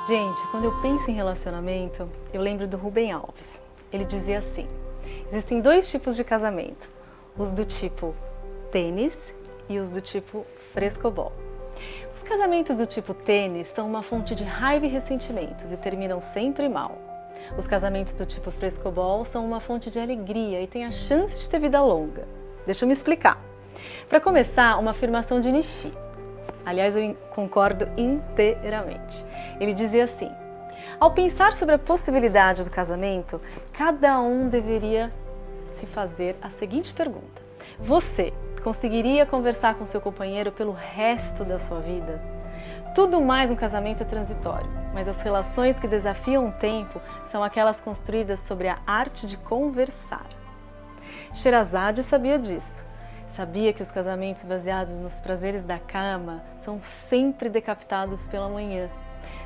Gente, quando eu penso em relacionamento, eu lembro do Rubem Alves. Ele dizia assim: existem dois tipos de casamento, os do tipo tênis e os do tipo frescobol. Os casamentos do tipo tênis são uma fonte de raiva e ressentimentos e terminam sempre mal. Os casamentos do tipo frescobol são uma fonte de alegria e têm a chance de ter vida longa. Deixa eu me explicar. Para começar, uma afirmação de Nishi. Aliás, eu concordo inteiramente. Ele dizia assim: ao pensar sobre a possibilidade do casamento, cada um deveria se fazer a seguinte pergunta: você conseguiria conversar com seu companheiro pelo resto da sua vida? Tudo mais um casamento é transitório, mas as relações que desafiam o tempo são aquelas construídas sobre a arte de conversar. Sherazade sabia disso. Sabia que os casamentos baseados nos prazeres da cama são sempre decapitados pela manhã.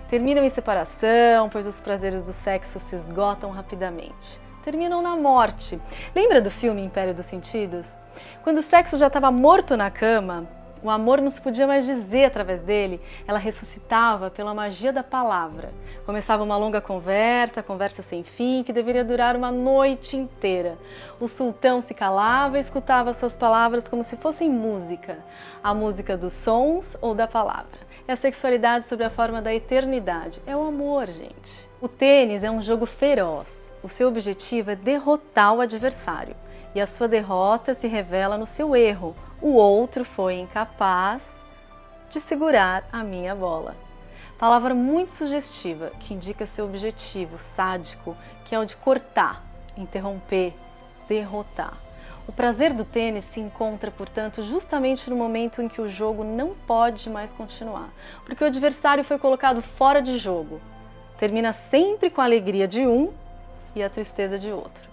Terminam em separação, pois os prazeres do sexo se esgotam rapidamente. Terminam na morte. Lembra do filme Império dos Sentidos? Quando o sexo já estava morto na cama, o amor não se podia mais dizer através dele, ela ressuscitava pela magia da palavra. Começava uma longa conversa sem fim, que deveria durar uma noite inteira. O sultão se calava e escutava suas palavras como se fossem música, a música dos sons ou da palavra. É a sexualidade sob a forma da eternidade. É o amor, gente. O tênis é um jogo feroz. O seu objetivo é derrotar o adversário. E a sua derrota se revela no seu erro. O outro foi incapaz de segurar a minha bola. Palavra muito sugestiva, que indica seu objetivo sádico, que é o de cortar, interromper, derrotar. O prazer do tênis se encontra, portanto, justamente no momento em que o jogo não pode mais continuar, porque o adversário foi colocado fora de jogo. Termina sempre com a alegria de um e a tristeza de outro.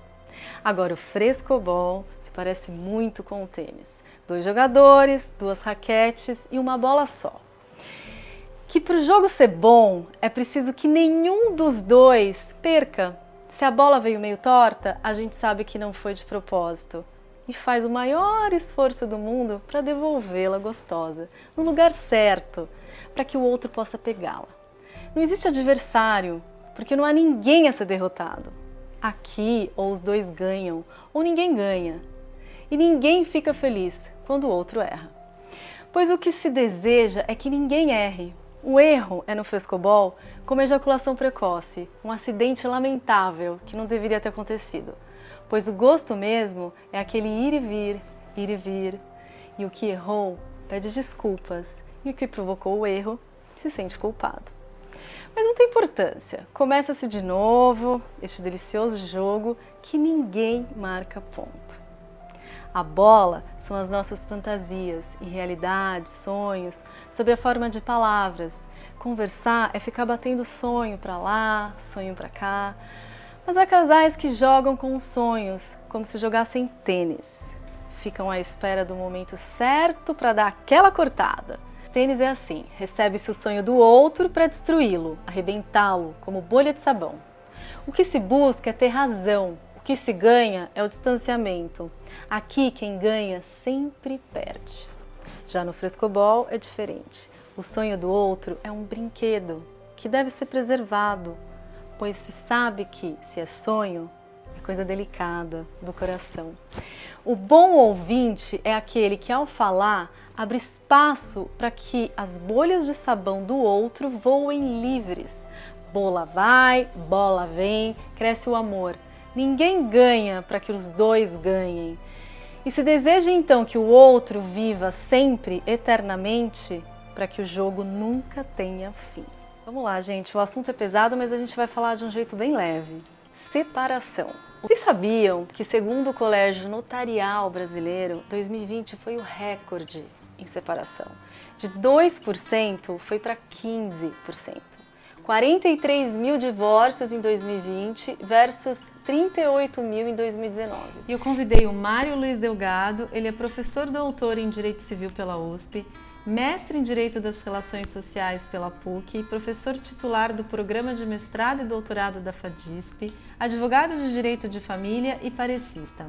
Agora, o frescobol se parece muito com o tênis. 2 jogadores, 2 raquetes e uma bola só. Que para o jogo ser bom, é preciso que nenhum dos dois perca. Se a bola veio meio torta, a gente sabe que não foi de propósito. E faz o maior esforço do mundo para devolvê-la gostosa, no lugar certo, para que o outro possa pegá-la. Não existe adversário, porque não há ninguém a ser derrotado. Aqui, ou os dois ganham, ou ninguém ganha. E ninguém fica feliz quando o outro erra. Pois o que se deseja é que ninguém erre. O erro é no frescobol como ejaculação precoce, um acidente lamentável que não deveria ter acontecido. Pois o gosto mesmo é aquele ir e vir, ir e vir. E o que errou pede desculpas, e o que provocou o erro se sente culpado. Mas não tem importância, começa-se de novo este delicioso jogo que ninguém marca ponto. A bola são as nossas fantasias, irrealidades, sonhos, sob a forma de palavras. Conversar é ficar batendo sonho para lá, sonho para cá. Mas há casais que jogam com os sonhos, como se jogassem tênis. Ficam à espera do momento certo para dar aquela cortada. Tênis é assim, recebe-se o sonho do outro para destruí-lo, arrebentá-lo, como bolha de sabão. O que se busca é ter razão, o que se ganha é o distanciamento. Aqui quem ganha sempre perde. Já no frescobol é diferente. O sonho do outro é um brinquedo que deve ser preservado, pois se sabe que, se é sonho, é coisa delicada do coração. O bom ouvinte é aquele que, ao falar, abre espaço para que as bolhas de sabão do outro voem livres. Bola vai, bola vem, cresce o amor. Ninguém ganha para que os dois ganhem. E se deseja então que o outro viva sempre, eternamente, para que o jogo nunca tenha fim. Vamos lá, gente, o assunto é pesado, mas a gente vai falar de um jeito bem leve. Separação. Vocês sabiam que, segundo o Colégio Notarial Brasileiro, 2020 foi o recorde em separação? De 2% foi para 15%. 43 mil divórcios em 2020 versus 38 mil em 2019. E eu convidei o Mário Luiz Delgado, ele é professor doutor em Direito Civil pela USP, mestre em Direito das Relações Sociais pela PUC, professor titular do Programa de Mestrado e Doutorado da FADISP, advogado de Direito de Família e parecista.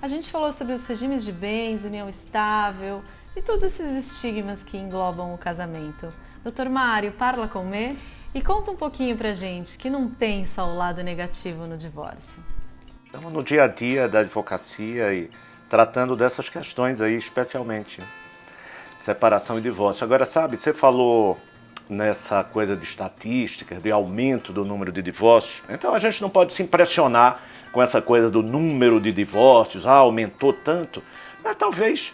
A gente falou sobre os regimes de bens, união estável e todos esses estigmas que englobam o casamento. Dr. Mário, parla com me? E conta um pouquinho pra gente, que não tem só o lado negativo no divórcio. Estamos no dia a dia da advocacia e tratando dessas questões aí, especialmente separação e divórcio. Agora, sabe, você falou nessa coisa de estatística, de aumento do número de divórcios, então a gente não pode se impressionar com essa coisa do número de divórcios, aumentou tanto, mas talvez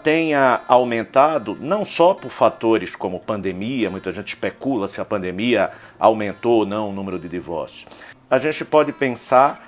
tenha aumentado não só por fatores como pandemia, muita gente especula se a pandemia aumentou ou não o número de divórcios. A gente pode pensar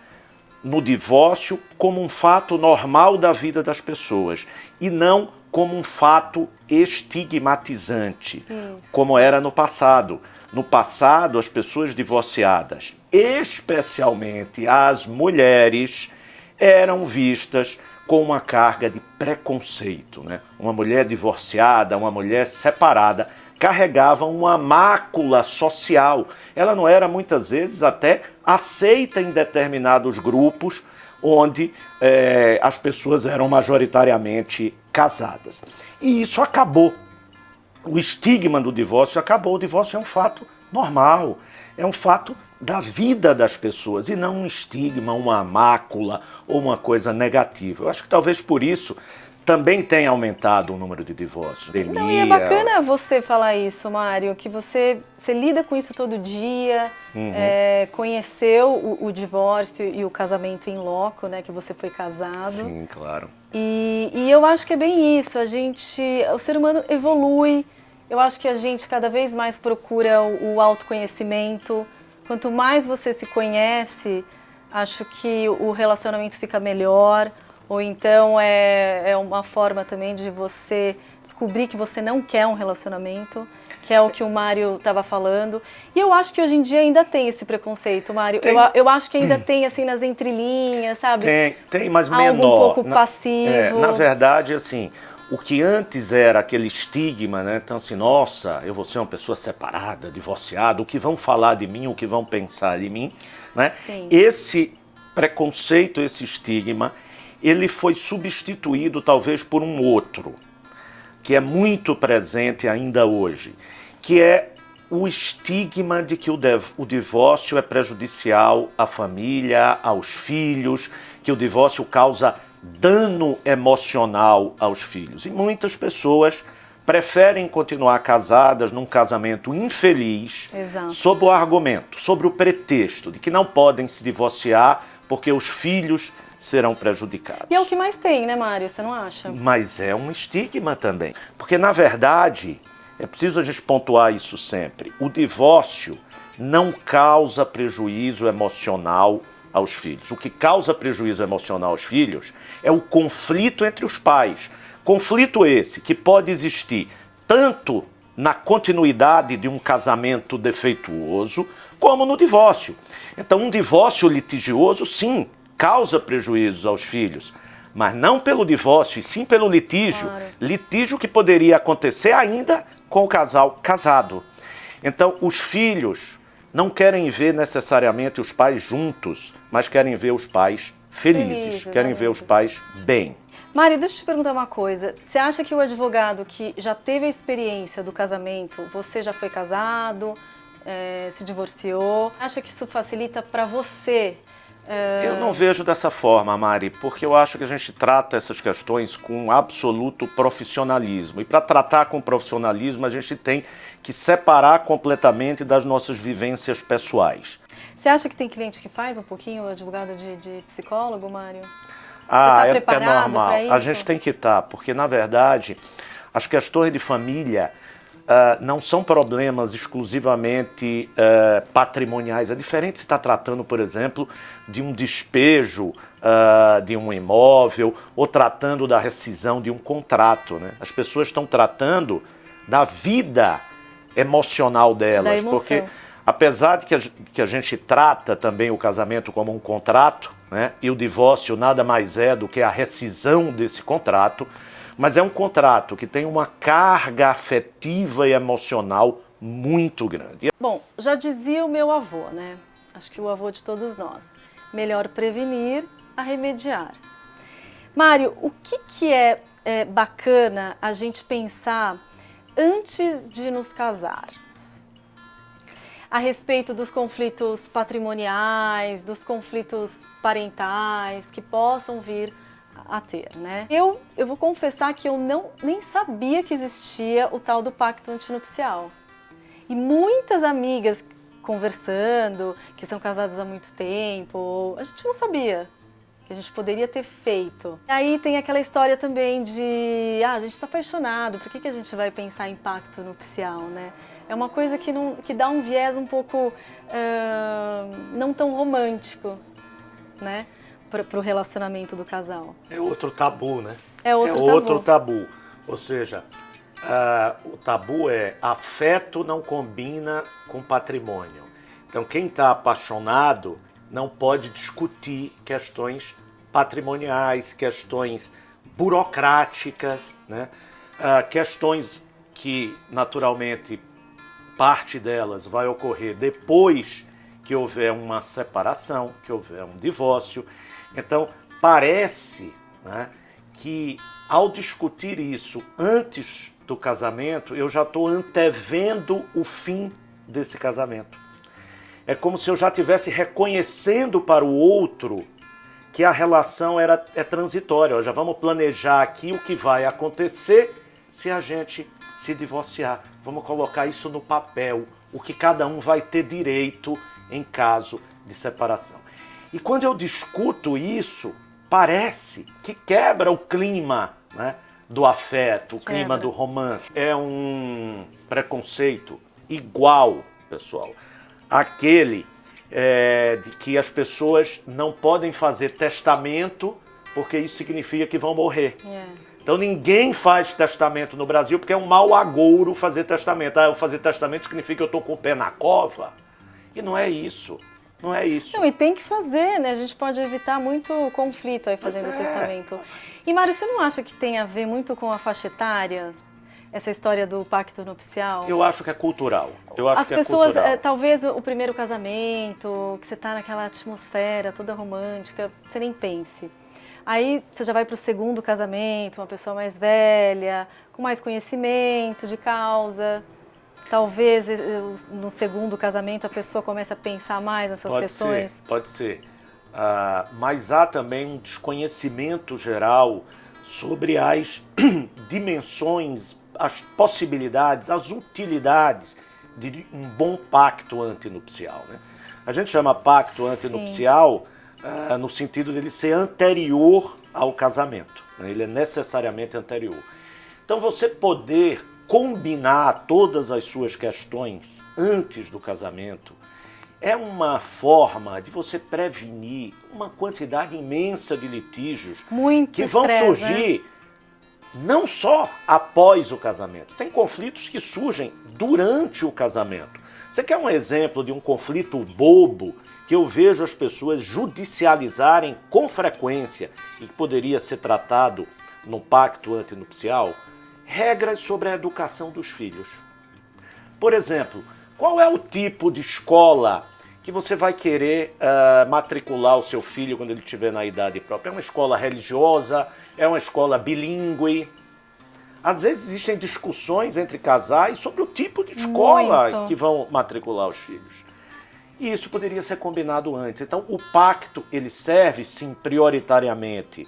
no divórcio como um fato normal da vida das pessoas e não como um fato estigmatizante, como era no passado. No passado, as pessoas divorciadas, especialmente as mulheres, eram vistas com uma carga de preconceito, né? Uma mulher divorciada, uma mulher separada, carregava uma mácula social. Ela não era, muitas vezes, até aceita em determinados grupos onde as pessoas eram majoritariamente casadas. E isso acabou. O estigma do divórcio acabou. O divórcio é um fato normal, é um fato da vida das pessoas e não um estigma, uma mácula ou uma coisa negativa. Eu acho que talvez por isso também tenha aumentado o número de divórcios. Não, e é bacana você falar isso, Mário, que você lida com isso todo dia, conheceu o divórcio e o casamento em loco, né, que você foi casado. Sim, claro. E eu acho que é bem isso, o ser humano evolui, eu acho que a gente cada vez mais procura o autoconhecimento. Quanto mais você se conhece, acho que o relacionamento fica melhor. Ou então é uma forma também de você descobrir que você não quer um relacionamento, que é o que o Mário estava falando. E eu acho que hoje em dia ainda tem esse preconceito, Mário. Eu acho que ainda tem, assim, nas entrelinhas, sabe? Tem, mas algo menor. Um pouco passivo. Na verdade, assim, o que antes era aquele estigma, né? Então, assim, nossa, eu vou ser uma pessoa separada, divorciada, o que vão falar de mim, o que vão pensar de mim, né? Sim. Esse preconceito, esse estigma, ele foi substituído talvez por um outro, que é muito presente ainda hoje, que é o estigma de que o divórcio é prejudicial à família, aos filhos, que o divórcio causa dano emocional aos filhos. E muitas pessoas preferem continuar casadas num casamento infeliz, Exato. sob o argumento, sobre o pretexto de que não podem se divorciar porque os filhos serão prejudicados. E é o que mais tem, né, Mário? Você não acha? Mas é um estigma também. Porque, na verdade, é preciso a gente pontuar isso sempre. O divórcio não causa prejuízo emocional aos filhos. O que causa prejuízo emocional aos filhos é o conflito entre os pais. Conflito esse que pode existir tanto na continuidade de um casamento defeituoso, como no divórcio. Então, um divórcio litigioso, sim, causa prejuízos aos filhos, mas não pelo divórcio, e sim pelo litígio. Claro. Litígio que poderia acontecer ainda com o casal casado. Então, os filhos não querem ver necessariamente os pais juntos, mas querem ver os pais felizes, querem ver os pais bem. Mário, deixa eu te perguntar uma coisa. Você acha que o advogado que já teve a experiência do casamento, você já foi casado, se divorciou, acha que isso facilita para você? Eu não vejo dessa forma, Mari, porque eu acho que a gente trata essas questões com absoluto profissionalismo. E para tratar com profissionalismo, a gente tem que separar completamente das nossas vivências pessoais. Você acha que tem cliente que faz um pouquinho o advogado de psicólogo, Mário? É normal. A gente tem que estar, porque na verdade as questões de família não são problemas exclusivamente patrimoniais. É diferente se está tratando, por exemplo, de um despejo de um imóvel ou tratando da rescisão de um contrato, né? As pessoas estão tratando da vida emocional delas, porque apesar de que a gente trata também o casamento como um contrato, né? E o divórcio nada mais é do que a rescisão desse contrato, mas é um contrato que tem uma carga afetiva e emocional muito grande. Bom, já dizia o meu avô, né? Acho que o avô de todos nós. Melhor prevenir a remediar. Mário, o que é bacana a gente pensar antes de nos casarmos? a respeito dos conflitos patrimoniais, dos conflitos parentais que possam vir a ter, né? Eu vou confessar que eu nem sabia que existia o tal do pacto antinupcial. E muitas amigas conversando, que são casadas há muito tempo, a gente não sabia que a gente poderia ter feito. E aí tem aquela história também de, a gente está apaixonado, por que a gente vai pensar em pacto nupcial, né? É uma coisa que dá um viés um pouco não tão romântico, né? Para o relacionamento do casal. É outro tabu, né? É outro tabu. Ou seja, o tabu é afeto não combina com patrimônio. Então quem está apaixonado não pode discutir questões patrimoniais, questões burocráticas, né? Questões que naturalmente parte delas vai ocorrer depois que houver uma separação, que houver um divórcio. Então, parece, né, que ao discutir isso antes do casamento, eu já estou antevendo o fim desse casamento. É como se eu já estivesse reconhecendo para o outro que a relação é transitória. Já vamos planejar aqui o que vai acontecer se a gente se divorciar. Vamos colocar isso no papel, o que cada um vai ter direito em caso de separação. E quando eu discuto isso, parece que quebra o clima, né, do afeto, o clima do romance. É um preconceito igual, pessoal, àquele de que as pessoas não podem fazer testamento porque isso significa que vão morrer. Então ninguém faz testamento no Brasil porque é um mau agouro fazer testamento. Eu fazer testamento significa que eu estou com o pé na cova. E não é isso. Não é isso. Não, e tem que fazer, né? A gente pode evitar muito conflito aí fazendo o testamento. E Mário, você não acha que tem a ver muito com a faixa etária? Essa história do pacto nupcial? Eu acho que é cultural. As pessoas, talvez o primeiro casamento, que você está naquela atmosfera toda romântica, você nem pense. Aí você já vai para o segundo casamento, uma pessoa mais velha, com mais conhecimento de causa. Talvez no segundo casamento a pessoa comece a pensar mais nessas questões. Pode ser. Mas há também um desconhecimento geral sobre as dimensões, as possibilidades, as utilidades de um bom pacto antinupcial, né? A gente chama pacto antinupcial no sentido dele ser anterior ao casamento, né? Ele é necessariamente anterior. Então você poder combinar todas as suas questões antes do casamento é uma forma de você prevenir uma quantidade imensa de litígios que vão surgir, né? Não só após o casamento. Tem conflitos que surgem durante o casamento. Você quer um exemplo de um conflito bobo que eu vejo as pessoas judicializarem com frequência e que poderia ser tratado no pacto antinupcial? Regras sobre a educação dos filhos. Por exemplo, qual é o tipo de escola que você vai querer matricular o seu filho quando ele estiver na idade própria? É uma escola religiosa? É uma escola bilíngue? Às vezes existem discussões entre casais sobre o tipo de escola que vão matricular os filhos. E isso poderia ser combinado antes. Então, o pacto ele serve, sim, prioritariamente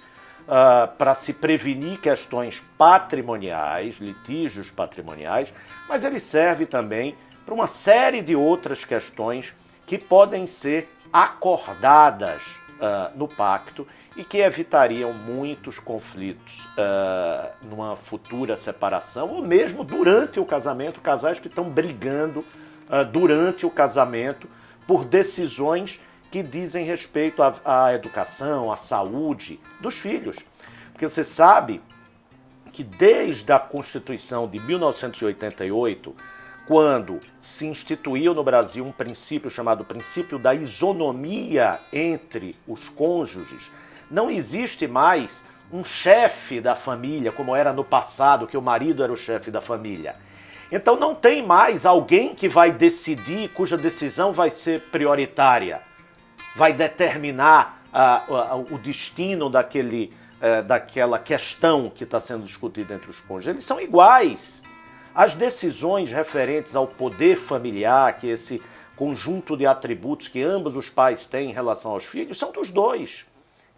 para se prevenir questões patrimoniais, litígios patrimoniais, mas ele serve também para uma série de outras questões que podem ser acordadas no pacto e que evitariam muitos conflitos numa futura separação ou mesmo durante o casamento, casais que estão brigando durante o casamento por decisões que dizem respeito à educação, à saúde dos filhos. Porque você sabe que desde a Constituição de 1988, quando se instituiu no Brasil um princípio chamado princípio da isonomia entre os cônjuges, não existe mais um chefe da família, como era no passado, que o marido era o chefe da família. Então não tem mais alguém que vai decidir, cuja decisão vai ser prioritária, vai determinar o destino daquela questão que está sendo discutida entre os cônjuges. Eles são iguais. As decisões referentes ao poder familiar, que esse conjunto de atributos que ambos os pais têm em relação aos filhos são dos dois.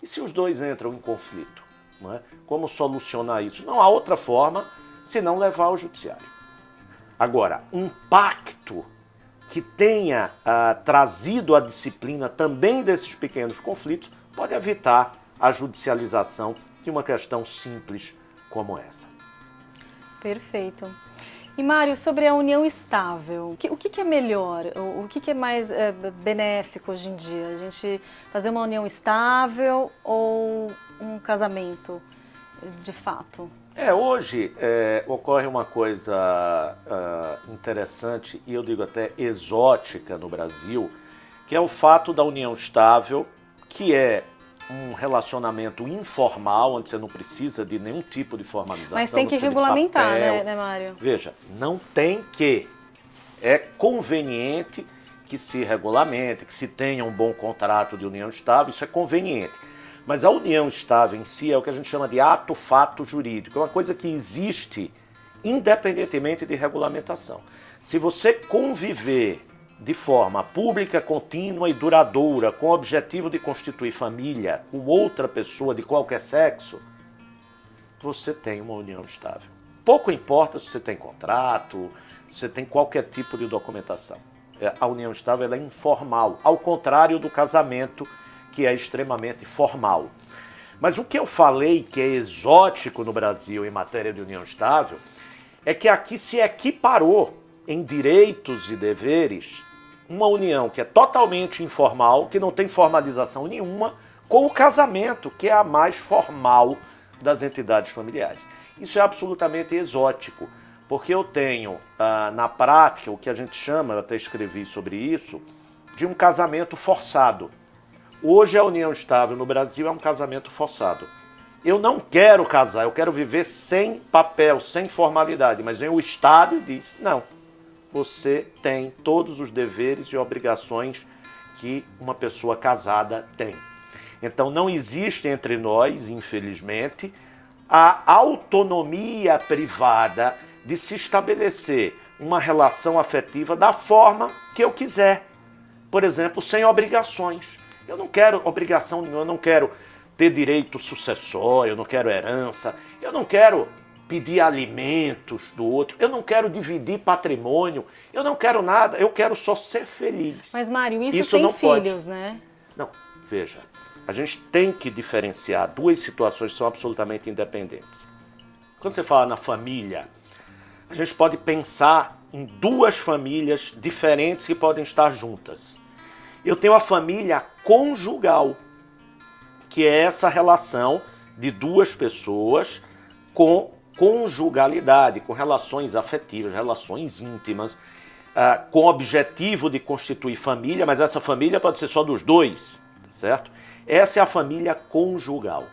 E se os dois entram em conflito? Não é? Como solucionar isso? Não há outra forma senão levar ao judiciário. Agora, um pacto que tenha trazido a disciplina também desses pequenos conflitos pode evitar a judicialização de uma questão simples como essa. Perfeito. E Mário, sobre a união estável, o que é melhor? O que é mais benéfico hoje em dia? A gente fazer uma união estável ou um casamento de fato? Hoje ocorre uma coisa interessante e eu digo até exótica no Brasil, que é o fato da união estável, que é um relacionamento informal, onde você não precisa de nenhum tipo de formalização. Mas tem que regulamentar, né, Mário? Veja, não tem que. É conveniente que se regulamente, que se tenha um bom contrato de união estável, isso é conveniente. Mas a união estável em si é o que a gente chama de ato-fato jurídico, é uma coisa que existe independentemente de regulamentação. Se você conviver de forma pública, contínua e duradoura, com o objetivo de constituir família com outra pessoa de qualquer sexo, você tem uma união estável. Pouco importa se você tem contrato, se você tem qualquer tipo de documentação. A união estável ela é informal, ao contrário do casamento, que é extremamente formal. Mas o que eu falei que é exótico no Brasil em matéria de união estável é que aqui se equiparou em direitos e deveres uma união que é totalmente informal, que não tem formalização nenhuma, com o casamento, que é a mais formal das entidades familiares. Isso é absolutamente exótico, porque eu tenho, na prática, o que a gente chama, eu até escrevi sobre isso, de um casamento forçado. Hoje a união estável no Brasil é um casamento forçado. Eu não quero casar, eu quero viver sem papel, sem formalidade, mas vem o Estado e diz, não, você tem todos os deveres e obrigações que uma pessoa casada tem. Então não existe entre nós, infelizmente, a autonomia privada de se estabelecer uma relação afetiva da forma que eu quiser. Por exemplo, sem obrigações. Eu não quero obrigação nenhuma, eu não quero ter direito sucessório, eu não quero herança, eu não quero pedir alimentos do outro, eu não quero dividir patrimônio, eu não quero nada, eu quero só ser feliz. Mas Mário, isso sem filhos, né? Não, veja, a gente tem que diferenciar duas situações que são absolutamente independentes. Quando você fala na família, a gente pode pensar em duas famílias diferentes que podem estar juntas. Eu tenho a família conjugal, que é essa relação de duas pessoas com conjugalidade, com relações afetivas, relações íntimas, com o objetivo de constituir família, mas essa família pode ser só dos dois, certo? Essa é a família conjugal,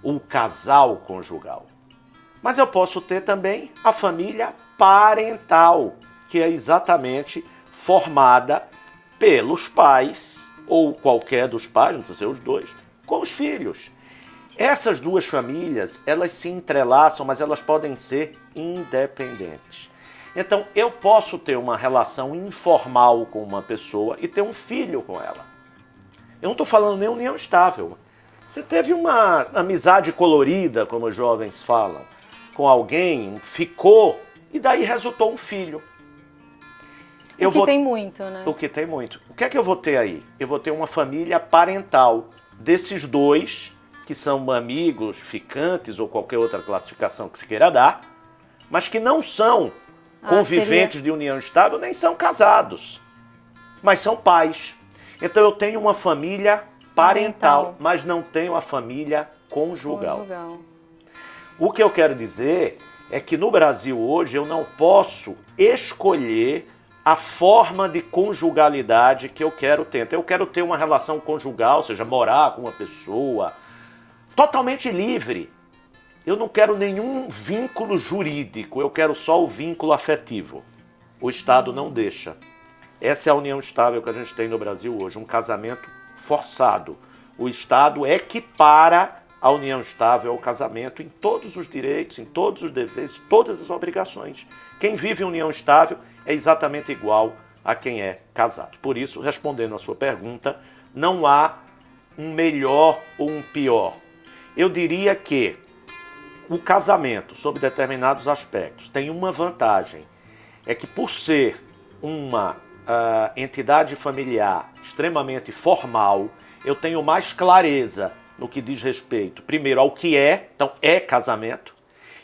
o casal conjugal. Mas eu posso ter também a família parental, que é exatamente formada pelos pais, ou qualquer dos pais, não precisa ser os dois, com os filhos. Essas duas famílias, elas se entrelaçam, mas elas podem ser independentes. Então, eu posso ter uma relação informal com uma pessoa e ter um filho com ela. Eu não estou falando nem união estável. Você teve uma amizade colorida, como os jovens falam, com alguém, ficou, e daí resultou um filho. Tem muito, né? O que tem muito. O que é que eu vou ter aí? Eu vou ter uma família parental desses dois, que são amigos, ficantes ou qualquer outra classificação que se queira dar, mas que não são conviventes de união estável, nem são casados, mas são pais. Então eu tenho uma família parental, mas não tenho a família conjugal. O que eu quero dizer é que no Brasil hoje eu não posso escolher a forma de conjugalidade que eu quero ter. Então eu quero ter uma relação conjugal, ou seja, morar com uma pessoa totalmente livre. Eu não quero nenhum vínculo jurídico, eu quero só o vínculo afetivo. O Estado não deixa. Essa é a união estável que a gente tem no Brasil hoje, um casamento forçado. O Estado equipara a união estável ao casamento em todos os direitos, em todos os deveres, todas as obrigações. Quem vive em união estável é exatamente igual a quem é casado. Por isso, respondendo a sua pergunta, não há um melhor ou um pior. Eu diria que o casamento, sob determinados aspectos, tem uma vantagem. É que por ser uma entidade familiar extremamente formal, eu tenho mais clareza no que diz respeito, primeiro, ao que é, então é casamento,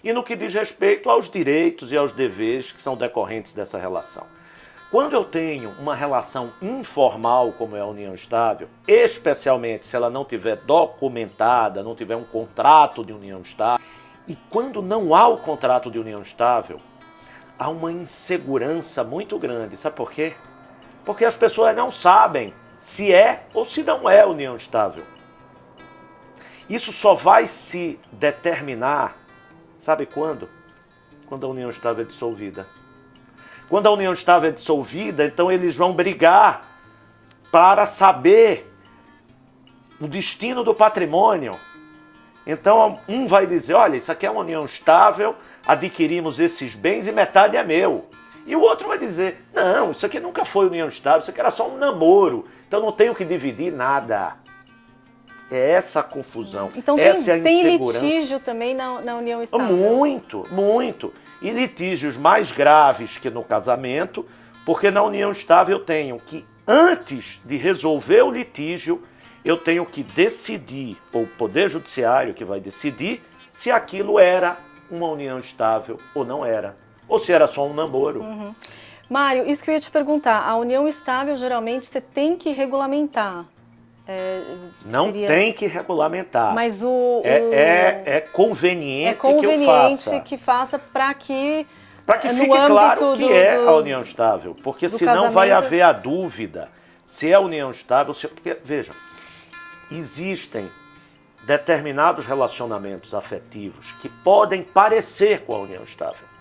e no que diz respeito aos direitos e aos deveres que são decorrentes dessa relação. Quando eu tenho uma relação informal, como é a união estável, especialmente se ela não tiver documentada, não tiver um contrato de união estável, e quando não há o contrato de união estável, há uma insegurança muito grande. Sabe por quê? Porque as pessoas não sabem se é ou se não é união estável. Isso só vai se determinar, sabe quando? Quando a união estável é dissolvida. Quando a união estável é dissolvida, então eles vão brigar para saber o destino do patrimônio. Então um vai dizer, olha, isso aqui é uma união estável, adquirimos esses bens e metade é meu. E o outro vai dizer, não, isso aqui nunca foi união estável, isso aqui era só um namoro, então não tenho que dividir nada. É essa a confusão, então essa é a insegurança. Tem litígio também na união estável? Muito, muito. E litígios mais graves que no casamento, porque na união estável eu tenho que, antes de resolver o litígio, eu tenho que decidir, ou o Poder Judiciário que vai decidir, se aquilo era uma união estável ou não era. Ou se era só um namoro. Uhum. Mário, isso que eu ia te perguntar, a união estável geralmente você tem que regulamentar. Não tem que regulamentar. Mas é conveniente que faça para que fique claro o que é a união estável. Porque senão vai haver a dúvida se é a união estável. Porque, veja, existem determinados relacionamentos afetivos que podem parecer com a união estável.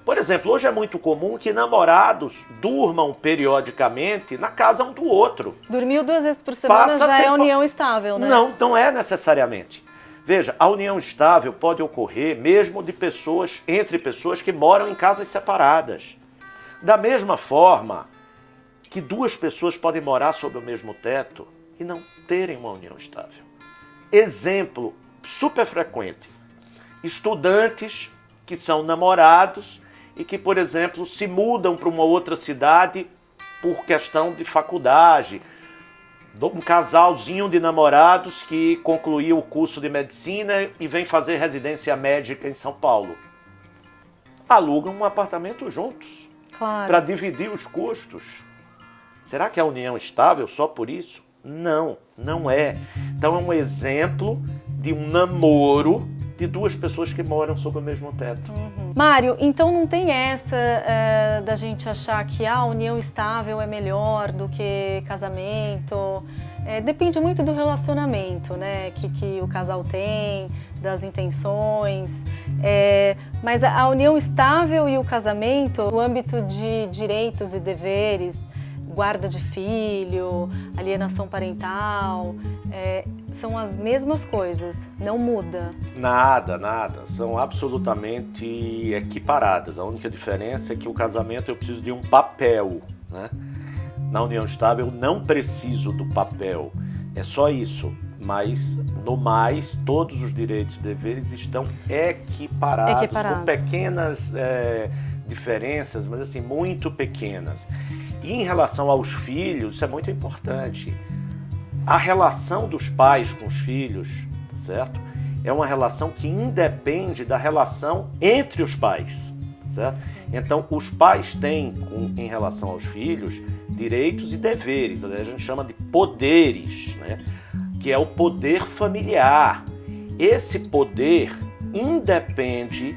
Por exemplo, hoje é muito comum que namorados durmam periodicamente na casa um do outro. Dormiu 2 vezes por semana já é união estável, né? Não, não é necessariamente. Veja, a união estável pode ocorrer mesmo entre pessoas que moram em casas separadas. Da mesma forma que 2 pessoas podem morar sob o mesmo teto e não terem uma união estável. Exemplo super frequente. Estudantes que são namorados e que, por exemplo, se mudam para uma outra cidade por questão de faculdade. Um casalzinho de namorados que concluiu o curso de medicina e vem fazer residência médica em São Paulo. Alugam um apartamento juntos, claro, para dividir os custos. Será que é a união estável só por isso? Não, não é. Então é um exemplo de um namoro de 2 pessoas que moram sob o mesmo teto. Uhum. Mário, então não tem essa da gente achar que a união estável é melhor do que casamento. Depende muito do relacionamento, né, que o casal tem, das intenções. Mas a união estável e o casamento, no âmbito de direitos e deveres, guarda de filho, alienação parental, são as mesmas coisas, não muda. Nada, nada. São absolutamente equiparadas. A única diferença é que o casamento eu preciso de um papel, né? Na união estável eu não preciso do papel. É só isso. Mas, no mais, todos os direitos e deveres estão equiparados. Com pequenas diferenças, mas assim, muito pequenas. E em relação aos filhos, isso é muito importante. A relação dos pais com os filhos, tá certo? É uma relação que independe da relação entre os pais, tá certo? Então, os pais têm, em relação aos filhos, direitos e deveres. A gente chama de poderes, né? Que é o poder familiar. Esse poder independe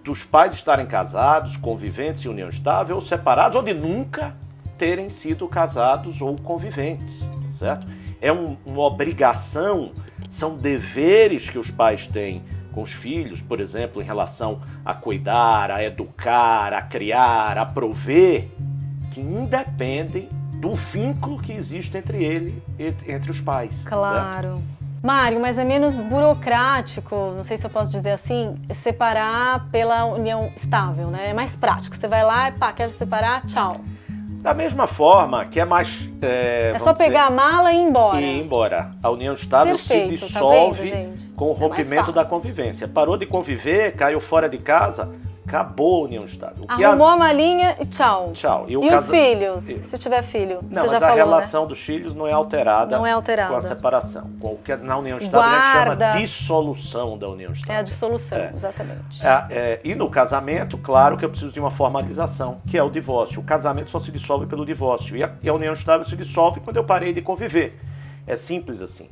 dos pais estarem casados, conviventes em união estável, ou separados, ou de nunca terem sido casados ou conviventes, certo? É uma obrigação, são deveres que os pais têm com os filhos, por exemplo, em relação a cuidar, a educar, a criar, a prover, que independem do vínculo que existe entre os pais. Claro. Certo? Mário, mas é menos burocrático, não sei se eu posso dizer assim, separar pela união estável, né? É mais prático. Você vai lá e quero separar, tchau. Da mesma forma que é mais... É só pegar a mala e ir embora. E ir embora. A união estável Perfeito, se dissolve tá vendo, gente? com o rompimento da convivência. Parou de conviver, caiu fora de casa, acabou a união estável. Arrumou a malinha e tchau. Tchau. E os filhos, se tiver filho? Não, você mas já a falou, relação dos filhos não é alterada, não é alterada com a separação. Com o que na união estável a gente chama dissolução da união estável. É a dissolução, exatamente. E no casamento, claro que eu preciso de uma formalização, que é o divórcio. O casamento só se dissolve pelo divórcio. E a união estável se dissolve quando eu parei de conviver. É simples assim.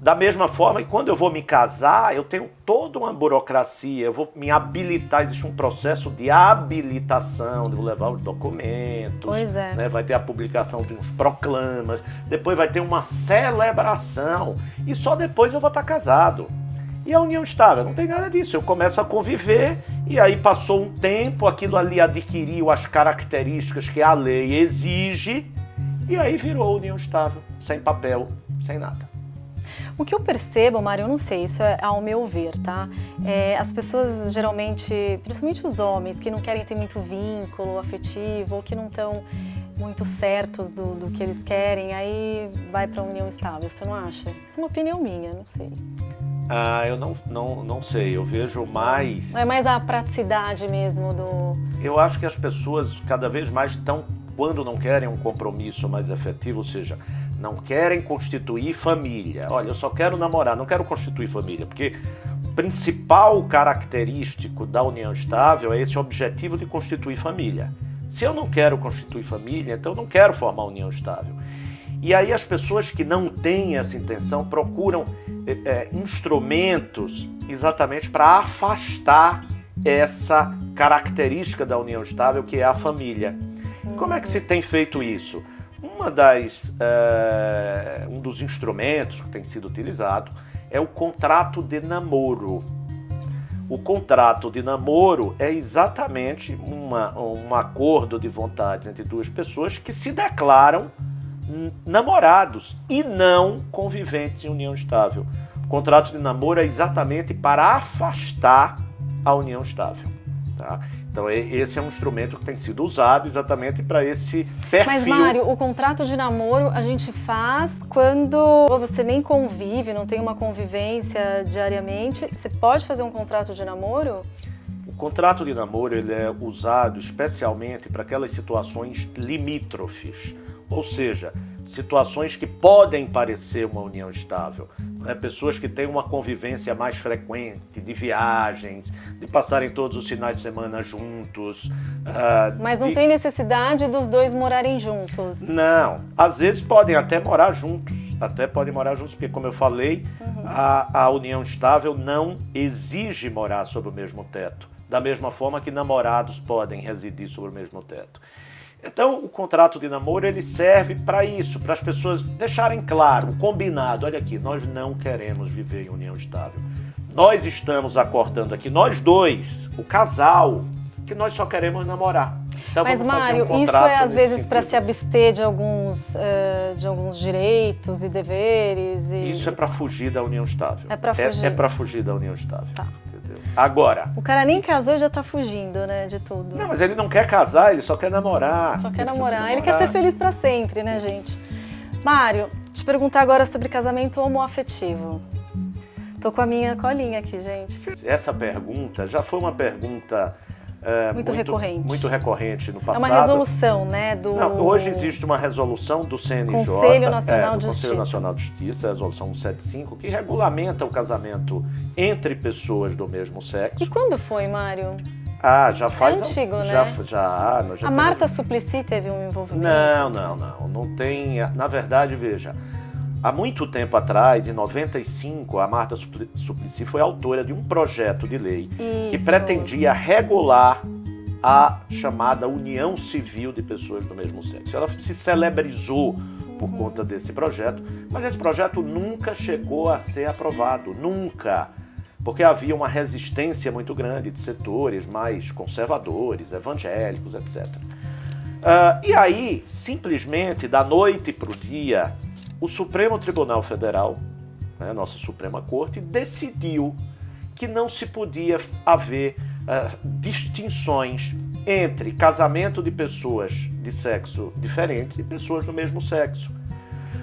Da mesma forma que quando eu vou me casar, eu tenho toda uma burocracia, eu vou me habilitar, existe um processo de habilitação, de vou levar os documentos, pois é. Né? Vai ter a publicação de uns proclamas, depois vai ter uma celebração e só depois eu vou estar casado. E a união estável, não tem nada disso, eu começo a conviver e aí passou um tempo, aquilo ali adquiriu as características que a lei exige e aí virou união estável, sem papel, sem nada. O que eu percebo, Mário, eu não sei, isso é ao meu ver, tá? As pessoas geralmente, principalmente os homens, que não querem ter muito vínculo afetivo ou que não estão muito certos do que eles querem, aí vai para a união estável, você não acha? Isso é uma opinião minha, não sei. Eu não sei, eu vejo mais... Não é mais a praticidade mesmo do... Eu acho que as pessoas cada vez mais estão, quando não querem um compromisso mais efetivo, ou seja, não querem constituir família. Olha, eu só quero namorar, não quero constituir família, porque o principal característico da união estável é esse objetivo de constituir família. Se eu não quero constituir família, então eu não quero formar união estável. E aí as pessoas que não têm essa intenção procuram instrumentos exatamente para afastar essa característica da união estável, que é a família. Como é que se tem feito isso? Um dos instrumentos que tem sido utilizado é o contrato de namoro. O contrato de namoro é exatamente um acordo de vontade entre duas pessoas que se declaram namorados e não conviventes em união estável. O contrato de namoro é exatamente para afastar a união estável, tá? Então esse é um instrumento que tem sido usado exatamente para esse perfil. Mas Mário, o contrato de namoro a gente faz quando você nem convive, não tem uma convivência diariamente. Você pode fazer um contrato de namoro? O contrato de namoro ele é usado especialmente para aquelas situações limítrofes, ou seja, situações que podem parecer uma união estável. Pessoas que têm uma convivência mais frequente, de viagens, de passarem todos os finais de semana juntos. Mas não tem necessidade dos dois morarem juntos? Não, às vezes podem até morar juntos, porque como eu falei, a união estável não exige morar sob o mesmo teto, da mesma forma que namorados podem residir sob o mesmo teto. Então, o contrato de namoro ele serve para isso, para as pessoas deixarem claro, o combinado. Olha aqui, nós não queremos viver em união estável. Nós estamos acordando aqui, nós dois, o casal, que nós só queremos namorar. Então, mas, Mário, isso é às vezes para se abster de alguns direitos e deveres? Isso é para fugir da união estável. É para fugir? É para fugir da união estável. Tá. Agora... O cara nem casou e já tá fugindo, né, de tudo. Não, mas ele não quer casar, ele só quer namorar. Só quer namorar. Ele quer ser feliz pra sempre, né, gente? Mário, te perguntar agora sobre casamento homoafetivo. Tô com a minha colinha aqui, gente. Essa pergunta já foi uma pergunta... Muito recorrente. Muito recorrente no passado. É uma resolução, né? Não, hoje existe uma resolução do CNJ, Conselho Nacional do de Justiça. Conselho Nacional de Justiça, a resolução 175, que regulamenta o casamento entre pessoas do mesmo sexo. E quando foi, Mário? Já faz... É antigo, né? Já a Marta Suplicy teve um envolvimento? Não tem... Na verdade, veja, há muito tempo atrás, em 95, a Marta Suplicy foi autora de um projeto de lei que pretendia regular a chamada união civil de pessoas do mesmo sexo. Ela se celebrizou por conta desse projeto, mas esse projeto nunca chegou a ser aprovado, nunca, porque havia uma resistência muito grande de setores mais conservadores, evangélicos, etc. E aí, simplesmente, da noite para o dia, o Supremo Tribunal Federal, nossa Suprema Corte, decidiu que não se podia haver distinções entre casamento de pessoas de sexo diferente e pessoas do mesmo sexo.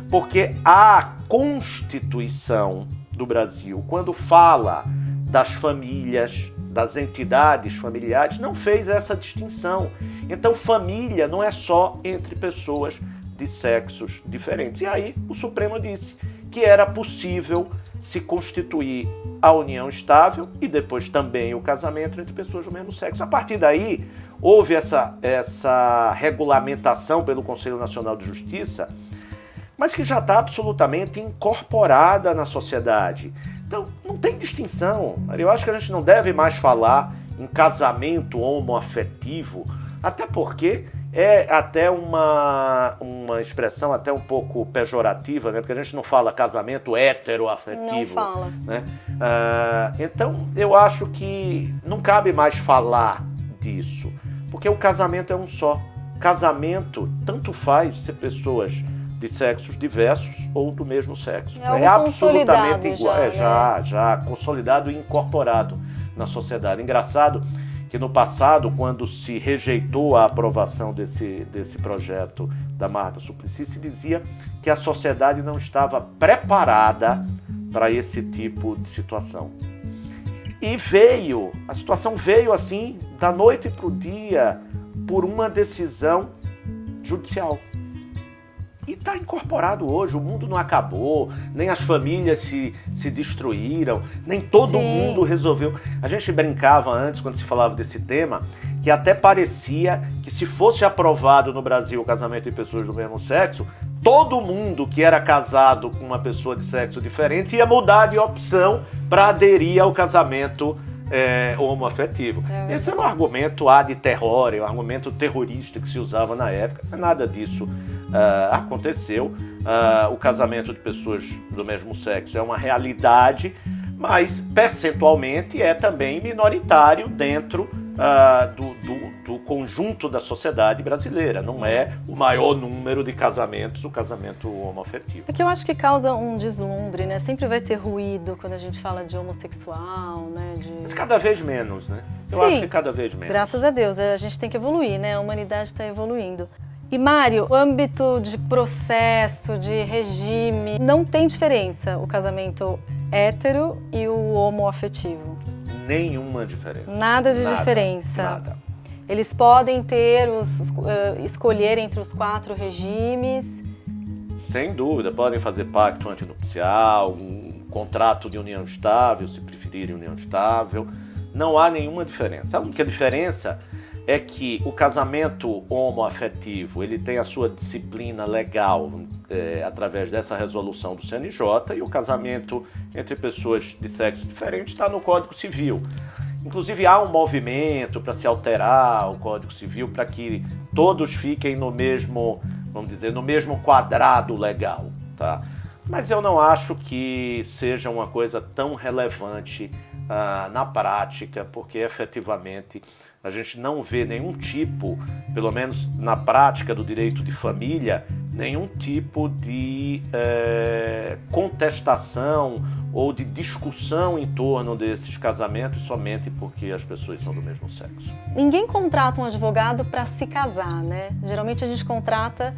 Porque a Constituição do Brasil, quando fala das famílias, das entidades familiares, não fez essa distinção. Então, família não é só entre pessoas de sexos diferentes. E aí, o Supremo disse que era possível se constituir a união estável e depois também o casamento entre pessoas do mesmo sexo. A partir daí, houve essa regulamentação pelo Conselho Nacional de Justiça, mas que já está absolutamente incorporada na sociedade. Então, não tem distinção. Eu acho que a gente não deve mais falar em casamento homoafetivo, até porque é até uma expressão até um pouco pejorativa, né? Porque a gente não fala casamento heteroafetivo. Não fala. Né? Então, eu acho que não cabe mais falar disso, porque o casamento é um só. Casamento tanto faz ser pessoas de sexos diversos ou do mesmo sexo. É absolutamente igual, já consolidado e incorporado na sociedade. Engraçado que no passado, quando se rejeitou a aprovação desse projeto da Marta Suplicy, se dizia que a sociedade não estava preparada para esse tipo de situação. E a situação veio assim, da noite para o dia, por uma decisão judicial. E está incorporado hoje, o mundo não acabou, nem as famílias se destruíram, nem todo mundo resolveu. A gente brincava antes, quando se falava desse tema, que até parecia que se fosse aprovado no Brasil o casamento de pessoas do mesmo sexo, todo mundo que era casado com uma pessoa de sexo diferente ia mudar de opção para aderir ao casamento homoafetivo. Esse era um argumento ad terror, um argumento terrorista que se usava na época. Nada disso aconteceu. O casamento de pessoas do mesmo sexo é uma realidade, mas percentualmente é também minoritário dentro do conjunto da sociedade brasileira. Não é o maior número de casamentos o casamento homoafetivo. É que eu acho que causa um deslumbre, né? Sempre vai ter ruído quando a gente fala de homossexual, né? Mas cada vez menos, né? Eu acho que cada vez menos. Graças a Deus, a gente tem que evoluir, né? A humanidade está evoluindo. E Mário, o âmbito de processo, de regime, não tem diferença o casamento hétero e o homoafetivo? Nenhuma diferença. Nada de diferença. Nada. Eles podem ter escolher entre os 4 regimes? Sem dúvida, podem fazer pacto antinupcial, um contrato de união estável, se preferirem união estável. Não há nenhuma diferença. A única diferença é que o casamento homoafetivo ele tem a sua disciplina legal através dessa resolução do CNJ, e o casamento entre pessoas de sexo diferente está no Código Civil. Inclusive há um movimento para se alterar o Código Civil para que todos fiquem no mesmo, vamos dizer, no mesmo quadrado legal, tá? Mas eu não acho que seja uma coisa tão relevante na prática, porque efetivamente a gente não vê nenhum tipo, pelo menos na prática do direito de família, nenhum tipo de contestação ou de discussão em torno desses casamentos somente porque as pessoas são do mesmo sexo. Ninguém contrata um advogado para se casar, né? Geralmente a gente contrata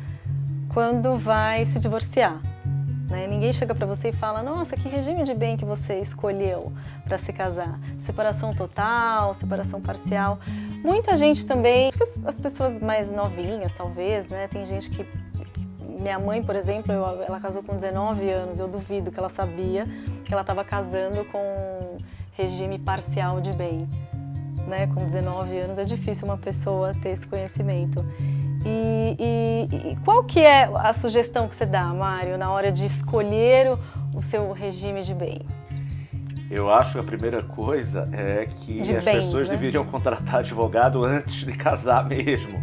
quando vai se divorciar. Né? Ninguém chega para você e fala, nossa, que regime de bem que você escolheu para se casar. Separação total, separação parcial. Muita gente também, acho que as pessoas mais novinhas talvez, né? Tem gente que... Minha mãe, por exemplo, ela casou com 19 anos, eu duvido que ela sabia que ela estava casando com regime parcial de bem. Né? Com 19 anos é difícil uma pessoa ter esse conhecimento. E qual que é a sugestão que você dá, Mário, na hora de escolher o seu regime de bem? Eu acho que a primeira coisa é que as pessoas deveriam contratar advogado antes de casar mesmo.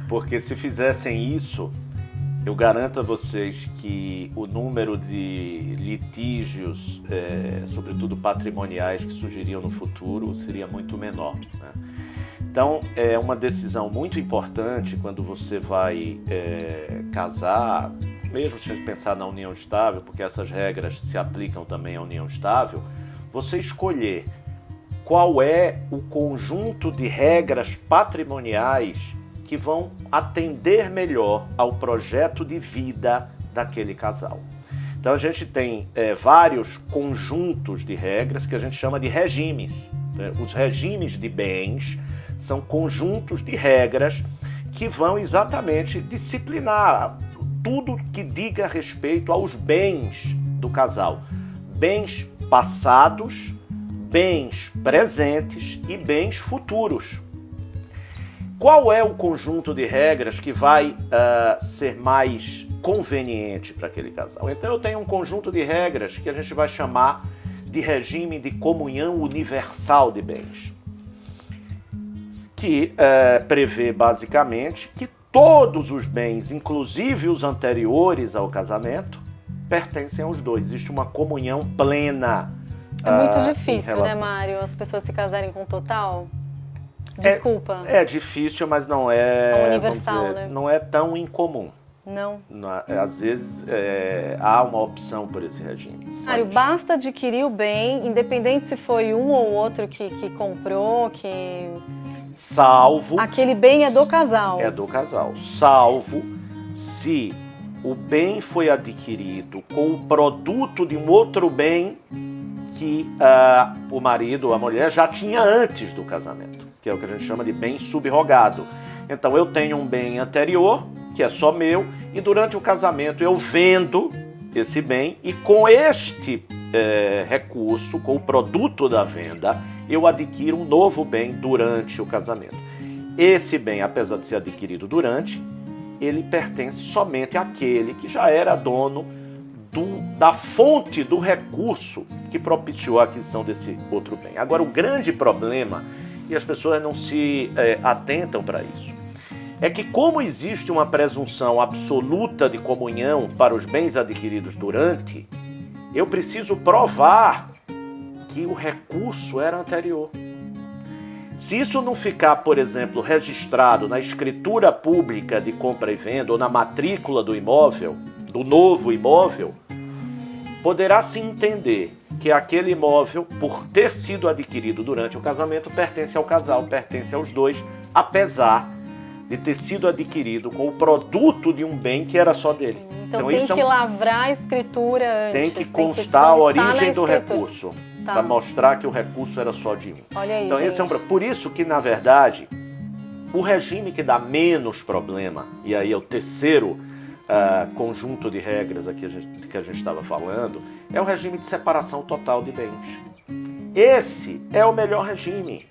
Porque se fizessem isso, eu garanto a vocês que o número de litígios, sobretudo patrimoniais, que surgiriam no futuro seria muito menor, né? Então, é uma decisão muito importante quando você vai casar, mesmo se a gente pensar na união estável, porque essas regras se aplicam também à união estável, você escolher qual é o conjunto de regras patrimoniais que vão atender melhor ao projeto de vida daquele casal. Então a gente tem vários conjuntos de regras que a gente chama de regimes. Os regimes de bens são conjuntos de regras que vão exatamente disciplinar tudo que diga respeito aos bens do casal. Bens passados, bens presentes e bens futuros. Qual é o conjunto de regras que vai ser mais conveniente para aquele casal? Então eu tenho um conjunto de regras que a gente vai chamar de regime de comunhão universal de bens, que prevê basicamente que todos os bens, inclusive os anteriores ao casamento, pertencem aos dois. Existe uma comunhão plena. É muito difícil, né, Mário, as pessoas se casarem com total? Desculpa. É difícil, mas não é universal, dizer, né? Não é tão incomum. Não. Às vezes há uma opção por esse regime. Mário, basta adquirir o bem, independente se foi um ou outro que comprou, que... Salvo... Aquele bem é do casal. É do casal. Salvo se o bem foi adquirido com o produto de um outro bem que o marido ou a mulher já tinha antes do casamento, que é o que a gente chama de bem subrogado. Então eu tenho um bem anterior, que é só meu, e durante o casamento eu vendo esse bem e com este recurso, com o produto da venda, eu adquiro um novo bem durante o casamento. Esse bem, apesar de ser adquirido durante, ele pertence somente àquele que já era dono da fonte do recurso que propiciou a aquisição desse outro bem. Agora, o grande problema, e as pessoas não se atentam para isso, é que como existe uma presunção absoluta de comunhão para os bens adquiridos durante, eu preciso provar que o recurso era anterior. Se isso não ficar, por exemplo, registrado na escritura pública de compra e venda ou na matrícula do imóvel, do novo imóvel, poderá se entender que aquele imóvel, por ter sido adquirido durante o casamento, pertence ao casal, pertence aos dois, apesar de ter sido adquirido com o produto de um bem que era só dele. Então tem que lavrar a escritura antes. Tem que constar a origem do recurso, para mostrar que o recurso era só de um. Olha aí, então, gente. esse é por isso que, na verdade, o regime que dá menos problema, e aí é o terceiro conjunto de regras aqui que a gente estava falando, é o regime de separação total de bens. Esse é o melhor regime.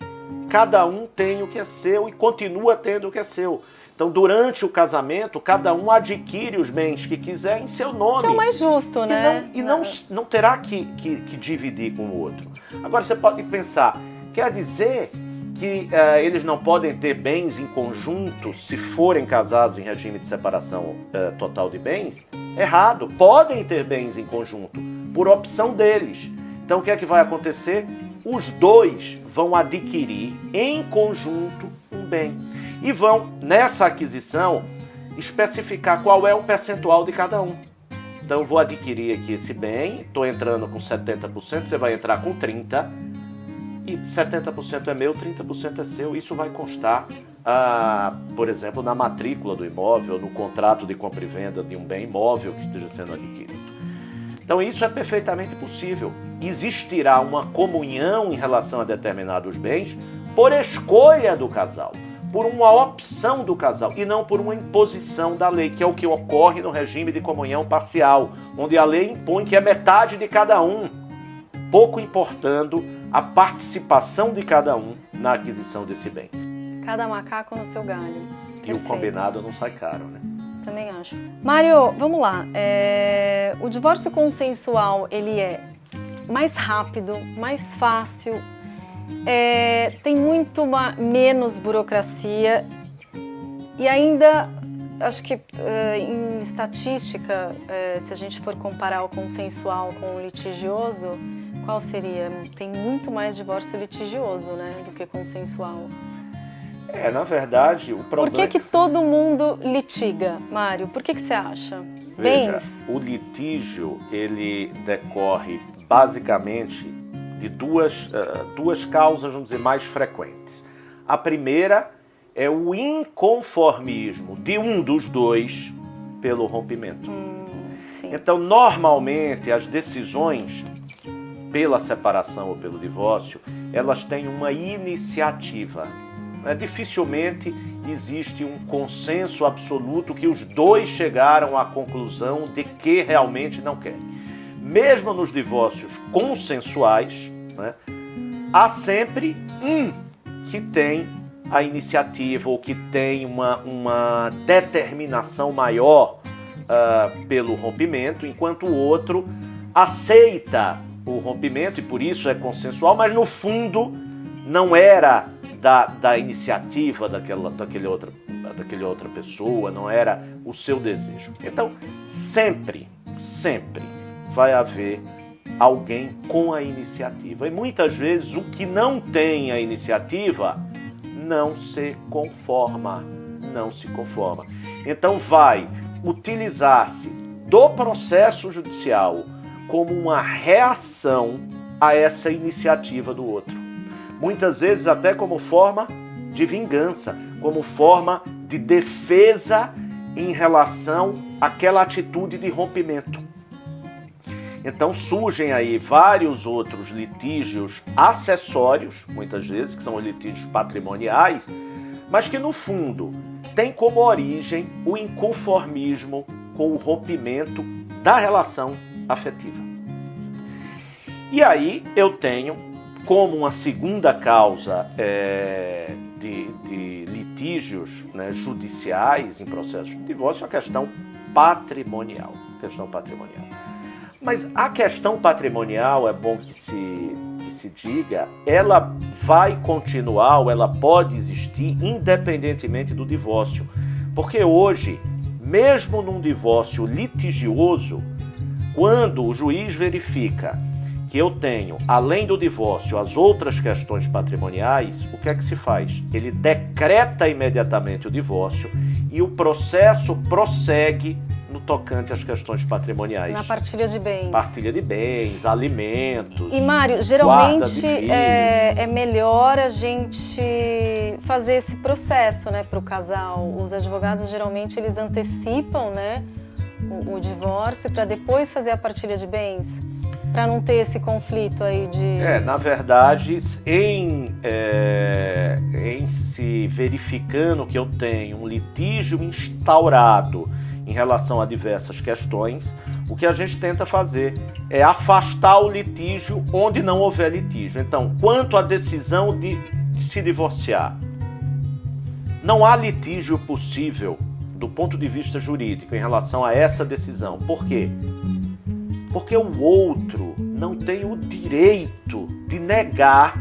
Cada um tem o que é seu e continua tendo o que é seu. Então, durante o casamento, cada um adquire os bens que quiser em seu nome. Que é o mais justo, né? E não terá que dividir com o outro. Agora, você pode pensar, quer dizer que eles não podem ter bens em conjunto se forem casados em regime de separação total de bens? Errado. Podem ter bens em conjunto, por opção deles. Então, o que é que vai acontecer? Os dois vão adquirir em conjunto um bem. E vão, nessa aquisição, especificar qual é o percentual de cada um. Então, eu vou adquirir aqui esse bem, estou entrando com 70%, você vai entrar com 30%, e 70% é meu, 30% é seu. Isso vai constar, por exemplo, na matrícula do imóvel, no contrato de compra e venda de um bem imóvel que esteja sendo adquirido. Então, isso é perfeitamente possível. Existirá uma comunhão em relação a determinados bens por escolha do casal, por uma opção do casal e não por uma imposição da lei, que é o que ocorre no regime de comunhão parcial, onde a lei impõe que é metade de cada um, pouco importando a participação de cada um na aquisição desse bem. Cada macaco no seu galho. E o combinado não sai caro, né? Também acho. Mário, vamos lá. O divórcio consensual, ele é mais rápido, mais fácil, tem muito menos burocracia e ainda, acho que em estatística, se a gente for comparar o consensual com o litigioso, qual seria? Tem muito mais divórcio litigioso, né, do que consensual. Na verdade, o problema... Por que todo mundo litiga, Mário? Por que você acha? Veja, Bens? o litígio, ele decorre basicamente de duas causas, vamos dizer, mais frequentes. A primeira é o inconformismo de um dos dois pelo rompimento. Então, normalmente, as decisões pela separação ou pelo divórcio, elas têm uma iniciativa. Dificilmente existe um consenso absoluto que os dois chegaram à conclusão de que realmente não querem. Mesmo nos divórcios consensuais, né, há sempre um que tem a iniciativa ou que tem uma determinação maior pelo rompimento, enquanto o outro aceita o rompimento e por isso é consensual, mas no fundo não era da iniciativa daquele outra pessoa, não era o seu desejo. Então, sempre vai haver alguém com a iniciativa. E muitas vezes o que não tem a iniciativa não se conforma. Então vai utilizar-se do processo judicial como uma reação a essa iniciativa do outro. Muitas vezes até como forma de vingança, como forma de defesa em relação àquela atitude de rompimento. Então surgem aí vários outros litígios acessórios, muitas vezes, que são os litígios patrimoniais, mas que no fundo têm como origem o inconformismo com o rompimento da relação afetiva. E aí eu tenho como uma segunda causa de litígios, né, judiciais em processos de divórcio a questão patrimonial. Mas a questão patrimonial, é bom que se diga, ela vai continuar, ou ela pode existir independentemente do divórcio. Porque hoje, mesmo num divórcio litigioso, quando o juiz verifica que eu tenho, além do divórcio, as outras questões patrimoniais, o que é que se faz? Ele decreta imediatamente o divórcio e o processo prossegue no tocante às questões patrimoniais. Na partilha de bens. Partilha de bens, alimentos. E, Mário, geralmente é melhor a gente fazer esse processo, né, para o casal. Os advogados, geralmente, eles antecipam, né, o divórcio para depois fazer a partilha de bens, para não ter esse conflito aí de... Na verdade, em se verificando que eu tenho um litígio instaurado em relação a diversas questões, o que a gente tenta fazer é afastar o litígio onde não houver litígio. Então, quanto à decisão de se divorciar, não há litígio possível do ponto de vista jurídico em relação a essa decisão. Por quê? Porque o outro não tem o direito de negar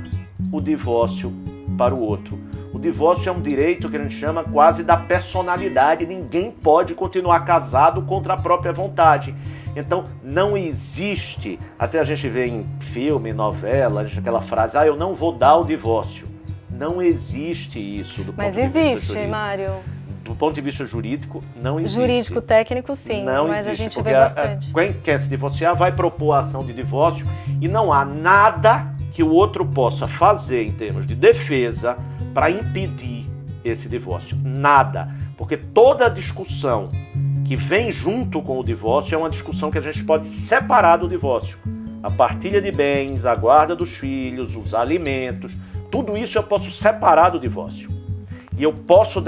o divórcio para o outro. O divórcio é um direito que a gente chama quase da personalidade. Ninguém pode continuar casado contra a própria vontade. Então, não existe, até a gente vê em filme, novela, aquela frase, eu não vou dar o divórcio. Não existe isso do ponto de vista jurídico. Mas existe, Mário. Do ponto de vista jurídico, não existe. Jurídico, técnico, sim, não mas existe, a gente vê bastante. Quem quer se divorciar vai propor a ação de divórcio e não há nada que o outro possa fazer em termos de defesa para impedir esse divórcio. Nada. Porque toda discussão que vem junto com o divórcio é uma discussão que a gente pode separar do divórcio. A partilha de bens, a guarda dos filhos, os alimentos, tudo isso eu posso separar do divórcio. E eu posso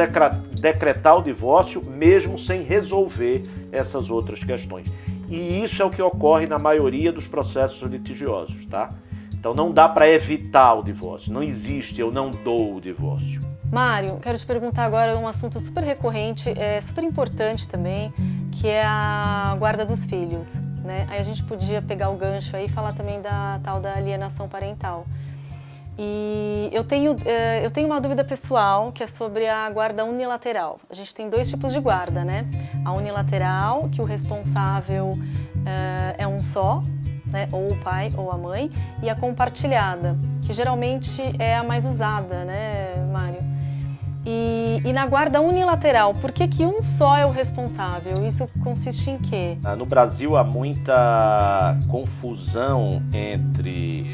decretar o divórcio mesmo sem resolver essas outras questões. E isso é o que ocorre na maioria dos processos litigiosos, tá? Então não dá para evitar o divórcio, não existe, eu não dou o divórcio. Mário, quero te perguntar agora um assunto super recorrente, super importante também, que é a guarda dos filhos, né? Aí a gente podia pegar o gancho aí e falar também da tal da alienação parental. E eu tenho uma dúvida pessoal, que é sobre a guarda unilateral. A gente tem dois tipos de guarda, né? A unilateral, que o responsável é um só, né? Ou o pai ou a mãe, e a compartilhada, que geralmente é a mais usada, né, Mário? E E na guarda unilateral, por que que um só é o responsável? Isso consiste em quê? No Brasil há muita confusão entre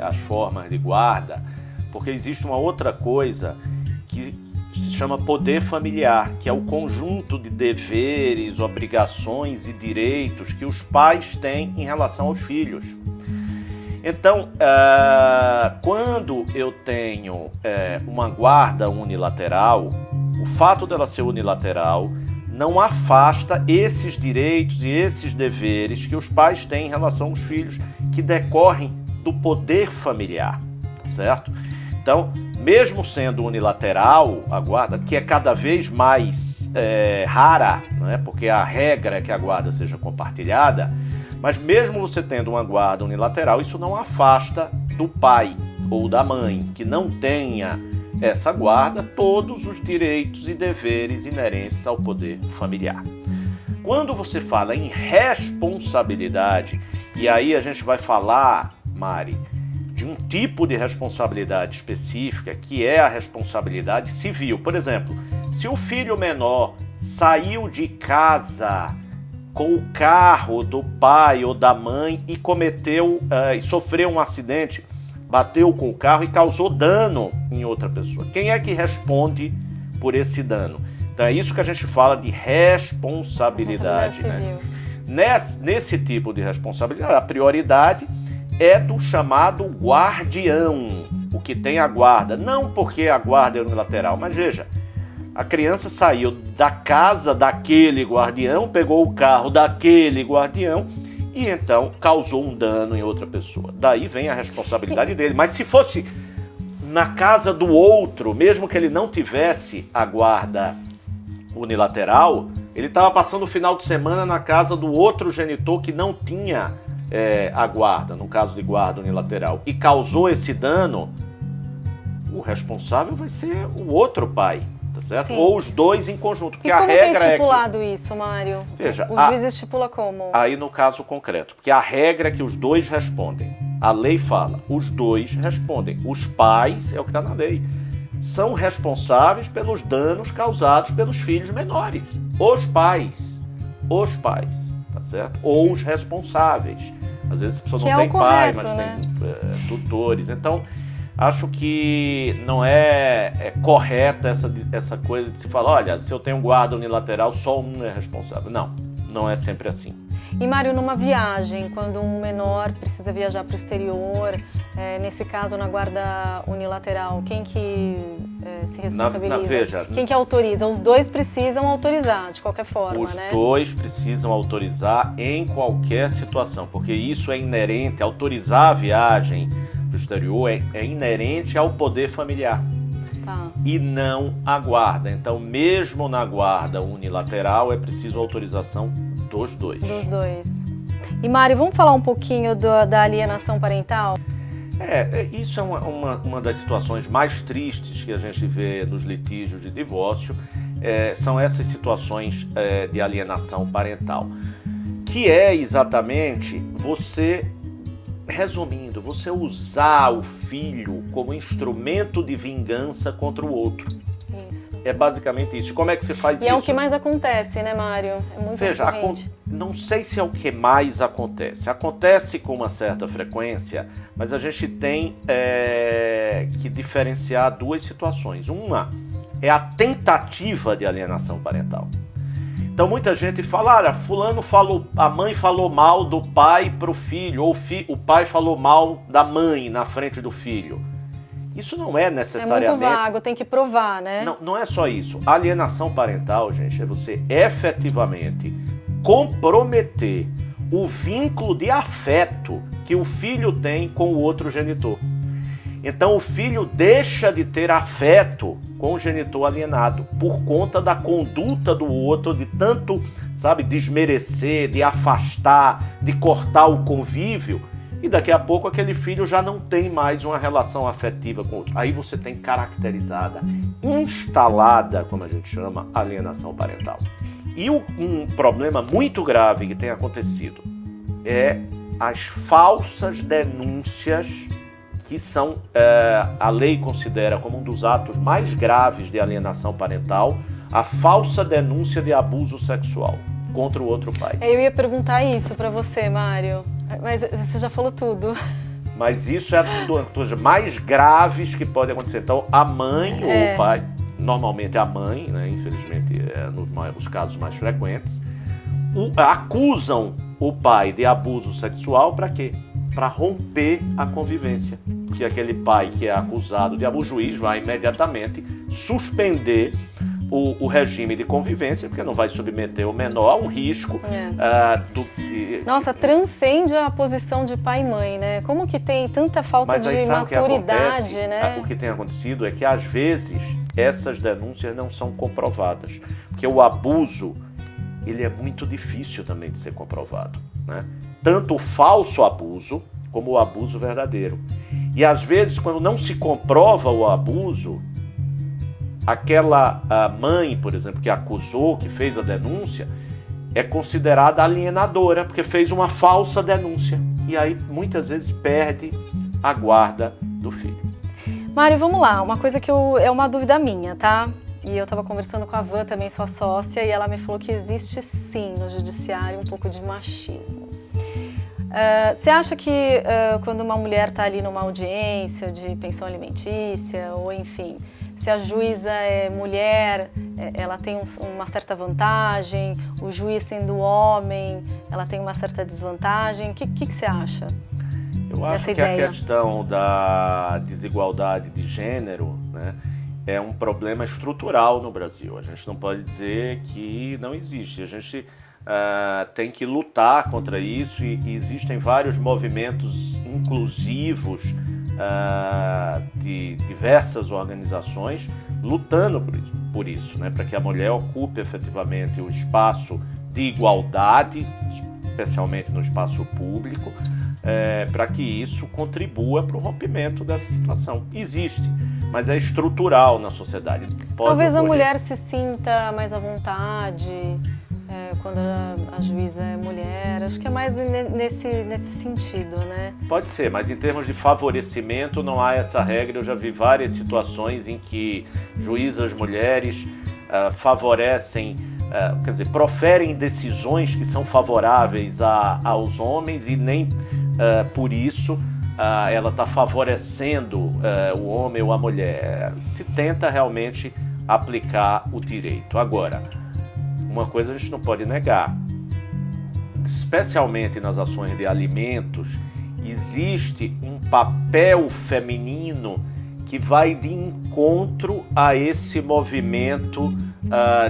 as formas de guarda, porque existe uma outra coisa que se chama poder familiar, que é o conjunto de deveres, obrigações e direitos que os pais têm em relação aos filhos. Então, quando eu tenho uma guarda unilateral, o fato dela ser unilateral não afasta esses direitos e esses deveres que os pais têm em relação aos filhos, que decorrem do poder familiar, certo? Então, mesmo sendo unilateral, a guarda, que é cada vez mais rara, não é? Porque a regra é que a guarda seja compartilhada, mas mesmo você tendo uma guarda unilateral, isso não afasta do pai ou da mãe que não tenha essa guarda todos os direitos e deveres inerentes ao poder familiar. Quando você fala em responsabilidade, e aí a gente vai falar, Mari, de um tipo de responsabilidade específica, que é a responsabilidade civil. Por exemplo, se o filho menor saiu de casa com o carro do pai ou da mãe e e sofreu um acidente, bateu com o carro e causou dano em outra pessoa. Quem é que responde por esse dano? Então é isso que a gente fala de responsabilidade, né? Nesse tipo de responsabilidade, a prioridade é do chamado guardião, o que tem a guarda. Não porque a guarda é unilateral, mas veja, a criança saiu da casa daquele guardião, pegou o carro daquele guardião e então causou um dano em outra pessoa. Daí vem a responsabilidade dele. Mas se fosse na casa do outro, mesmo que ele não tivesse a guarda unilateral, ele estava passando o final de semana na casa do outro genitor que não tinha a guarda, no caso de guarda unilateral, e causou esse dano, o responsável vai ser o outro pai. Tá certo? Sim. Ou os dois em conjunto. Porque e como a regra é estipulado isso, Mário? Veja, o juiz estipula como? Aí no caso concreto, porque a regra é que os dois respondem. A lei fala, os dois respondem. Os pais, é o que está na lei, são responsáveis pelos danos causados pelos filhos menores. Os pais, tá certo? Ou os responsáveis. Às vezes a pessoa não tem pai, mas né? tem tutores. Então, acho que não é correta essa coisa de se falar, olha, se eu tenho guarda unilateral, só um é responsável. Não é sempre assim. E, Mário, numa viagem, quando um menor precisa viajar para o exterior, nesse caso, na guarda unilateral, quem que se responsabiliza? Veja, quem que autoriza? Os dois precisam autorizar, de qualquer forma, os né? Os dois precisam autorizar em qualquer situação, porque isso é inerente, autorizar a viagem do exterior é inerente ao poder familiar. Tá. E não à guarda. Então, mesmo na guarda unilateral, é preciso autorização dos dois. Dos dois. E, Mário, vamos falar um pouquinho da alienação parental? Isso é uma das situações mais tristes que a gente vê nos litígios de divórcio, são essas situações de alienação parental, que é exatamente você... Resumindo, você usar o filho como instrumento de vingança contra o outro. Isso. É basicamente isso. Como é que você faz isso? E é o que mais acontece, né, Mário? É muito recorrente. Não sei se é o que mais acontece. Acontece com uma certa frequência, mas a gente tem que diferenciar duas situações. Uma é a tentativa de alienação parental. Então muita gente fala, olha, fulano falou, a mãe falou mal do pai para o filho, ou o pai falou mal da mãe na frente do filho. Isso não é necessariamente... É muito vago, tem que provar, né? Não é só isso. A alienação parental, gente, é você efetivamente comprometer o vínculo de afeto que o filho tem com o outro genitor. Então o filho deixa de ter afeto com o genitor alienado por conta da conduta do outro, de tanto, desmerecer, de afastar, de cortar o convívio, e daqui a pouco aquele filho já não tem mais uma relação afetiva com o outro. Aí você tem caracterizada, instalada, como a gente chama, alienação parental. E um problema muito grave que tem acontecido é as falsas denúncias que são, a lei considera como um dos atos mais graves de alienação parental, a falsa denúncia de abuso sexual contra o outro pai. Eu ia perguntar isso para você, Mário, mas você já falou tudo. Mas isso é uma das coisas mais graves que pode acontecer. Então, a mãe ou o pai, normalmente a mãe, né, infelizmente nos casos mais frequentes, acusam o pai de abuso sexual para quê? Para romper a convivência. Porque aquele pai que é acusado de abuso, o juiz vai imediatamente suspender o regime de convivência, porque não vai submeter o menor a um risco. Nossa, transcende a posição de pai e mãe, né? Como que tem tanta falta de maturidade, né? O que tem acontecido é que, às vezes, essas denúncias não são comprovadas. Porque o abuso, ele é muito difícil também de ser comprovado, né? Tanto o falso abuso, como o abuso verdadeiro. E, às vezes, quando não se comprova o abuso, aquela mãe, por exemplo, que acusou, que fez a denúncia, é considerada alienadora, porque fez uma falsa denúncia. E aí, muitas vezes, perde a guarda do filho. Mário, vamos lá. Uma coisa que é uma dúvida minha, tá? E eu estava conversando com a Van, também sua sócia, e ela me falou que existe, sim, no judiciário, um pouco de machismo. Você acha que quando uma mulher está ali numa audiência de pensão alimentícia, ou enfim, se a juíza é mulher, ela tem uma certa vantagem, o juiz sendo homem, ela tem uma certa desvantagem? O que você acha? Eu acho que a questão da desigualdade de gênero, né, é um problema estrutural no Brasil. A gente não pode dizer que não existe. A gente tem que lutar contra isso e existem vários movimentos inclusivos de diversas organizações lutando por isso, né, para que a mulher ocupe efetivamente o espaço de igualdade, especialmente no espaço público, para que isso contribua para o rompimento dessa situação. Existe, mas é estrutural na sociedade. Talvez a mulher se sinta mais à vontade quando a juíza é mulher. Acho que é mais nesse sentido, né? Pode ser, mas em termos de favorecimento não há essa regra. Eu já vi várias situações em que juízas mulheres favorecem, quer dizer, proferem decisões que são favoráveis aos homens e nem por isso ela está favorecendo o homem ou a mulher. Se tenta realmente aplicar o direito. Agora, uma coisa a gente não pode negar, especialmente nas ações de alimentos, existe um papel feminino que vai de encontro a esse movimento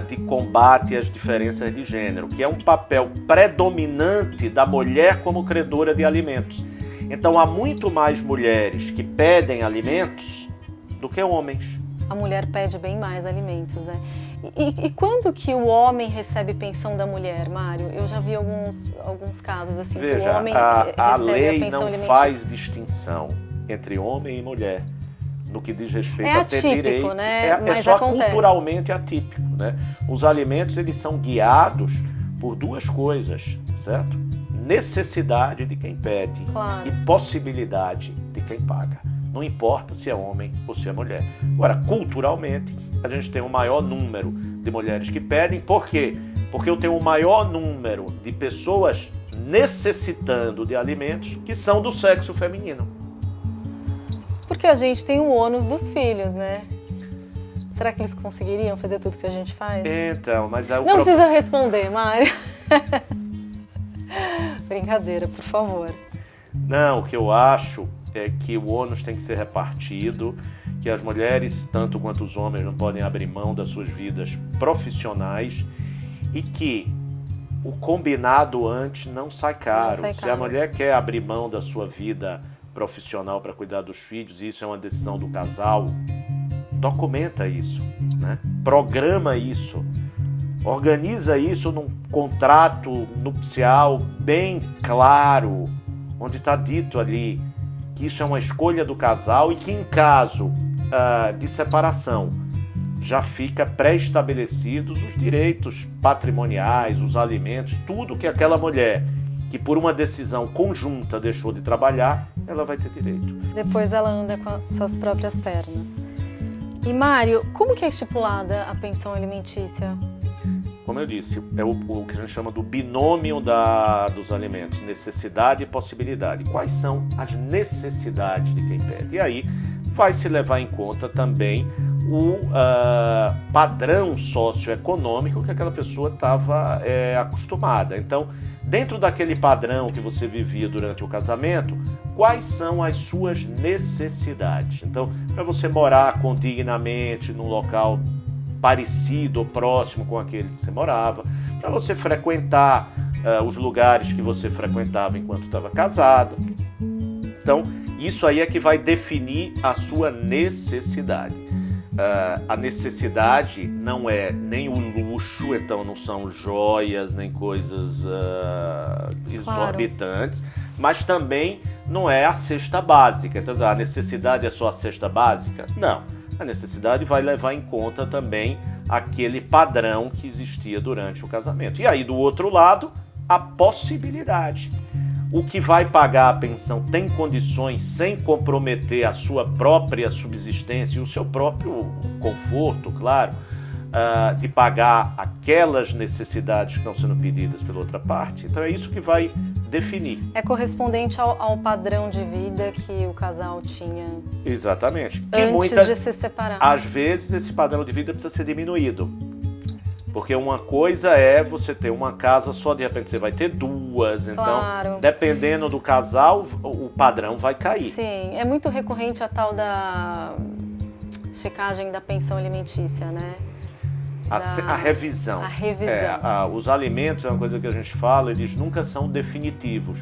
de combate às diferenças de gênero, que é um papel predominante da mulher como credora de alimentos. Então há muito mais mulheres que pedem alimentos do que homens. A mulher pede bem mais alimentos, né? E quando que o homem recebe pensão da mulher, Mário? Eu já vi alguns casos assim. Veja, que o homem a recebe lei a pensão não alimentícia. faz distinção entre homem e mulher no que diz respeito a ter atípico, direito. né? Mas é só acontece. Culturalmente atípico, né? Os alimentos, eles são guiados por duas coisas, certo? Necessidade de quem pede, claro, e possibilidade de quem paga. Não importa se é homem ou se é mulher. Agora, culturalmente, a gente tem um maior número de mulheres que pedem. Por quê? Porque eu tenho um maior número de pessoas necessitando de alimentos que são do sexo feminino. Porque a gente tem o ônus dos filhos, né? Será que eles conseguiriam fazer tudo que a gente faz? Então, mas... Não precisa responder, Mário. Brincadeira, por favor. Não, o que eu acho é que o ônus tem que ser repartido, que as mulheres, tanto quanto os homens, não podem abrir mão das suas vidas profissionais e que o combinado antes não sai caro. Se a mulher quer abrir mão da sua vida profissional para cuidar dos filhos, isso é uma decisão do casal, documenta isso, né? Programa isso, organiza isso num contrato nupcial bem claro, onde está dito ali que isso é uma escolha do casal e que em caso de separação já fica pré-estabelecidos os direitos patrimoniais, os alimentos, tudo que aquela mulher que por uma decisão conjunta deixou de trabalhar, ela vai ter direito. Depois ela anda com as suas próprias pernas. E Mário, como que é estipulada a pensão alimentícia? Como eu disse, é o que a gente chama do binômio dos alimentos, necessidade e possibilidade. Quais são as necessidades de quem pede? E aí vai se levar em conta também o padrão socioeconômico que aquela pessoa estava acostumada. Então, dentro daquele padrão que você vivia durante o casamento, quais são as suas necessidades? Então, para você morar condignamente num local parecido ou próximo com aquele que você morava, para você frequentar os lugares que você frequentava enquanto estava casado. Então, isso aí é que vai definir a sua necessidade. A necessidade não é nem o luxo, então não são joias, nem coisas exorbitantes, mas também não é a cesta básica. Então, a necessidade é só a cesta básica? Não. A necessidade vai levar em conta também aquele padrão que existia durante o casamento. E aí, do outro lado, a possibilidade. O que vai pagar a pensão tem condições, sem comprometer a sua própria subsistência e o seu próprio conforto, claro, de pagar aquelas necessidades que estão sendo pedidas pela outra parte. Então é isso que vai definir. É correspondente ao padrão de vida que o casal tinha. Exatamente. Antes de se separar. Às vezes esse padrão de vida precisa ser diminuído. Porque uma coisa é você ter uma casa só, de repente você vai ter duas. Então, claro. Dependendo do casal, o padrão vai cair. Sim, é muito recorrente a tal da checagem da pensão alimentícia, né? A revisão. A revisão. Os alimentos é uma coisa que a gente fala, eles nunca são definitivos.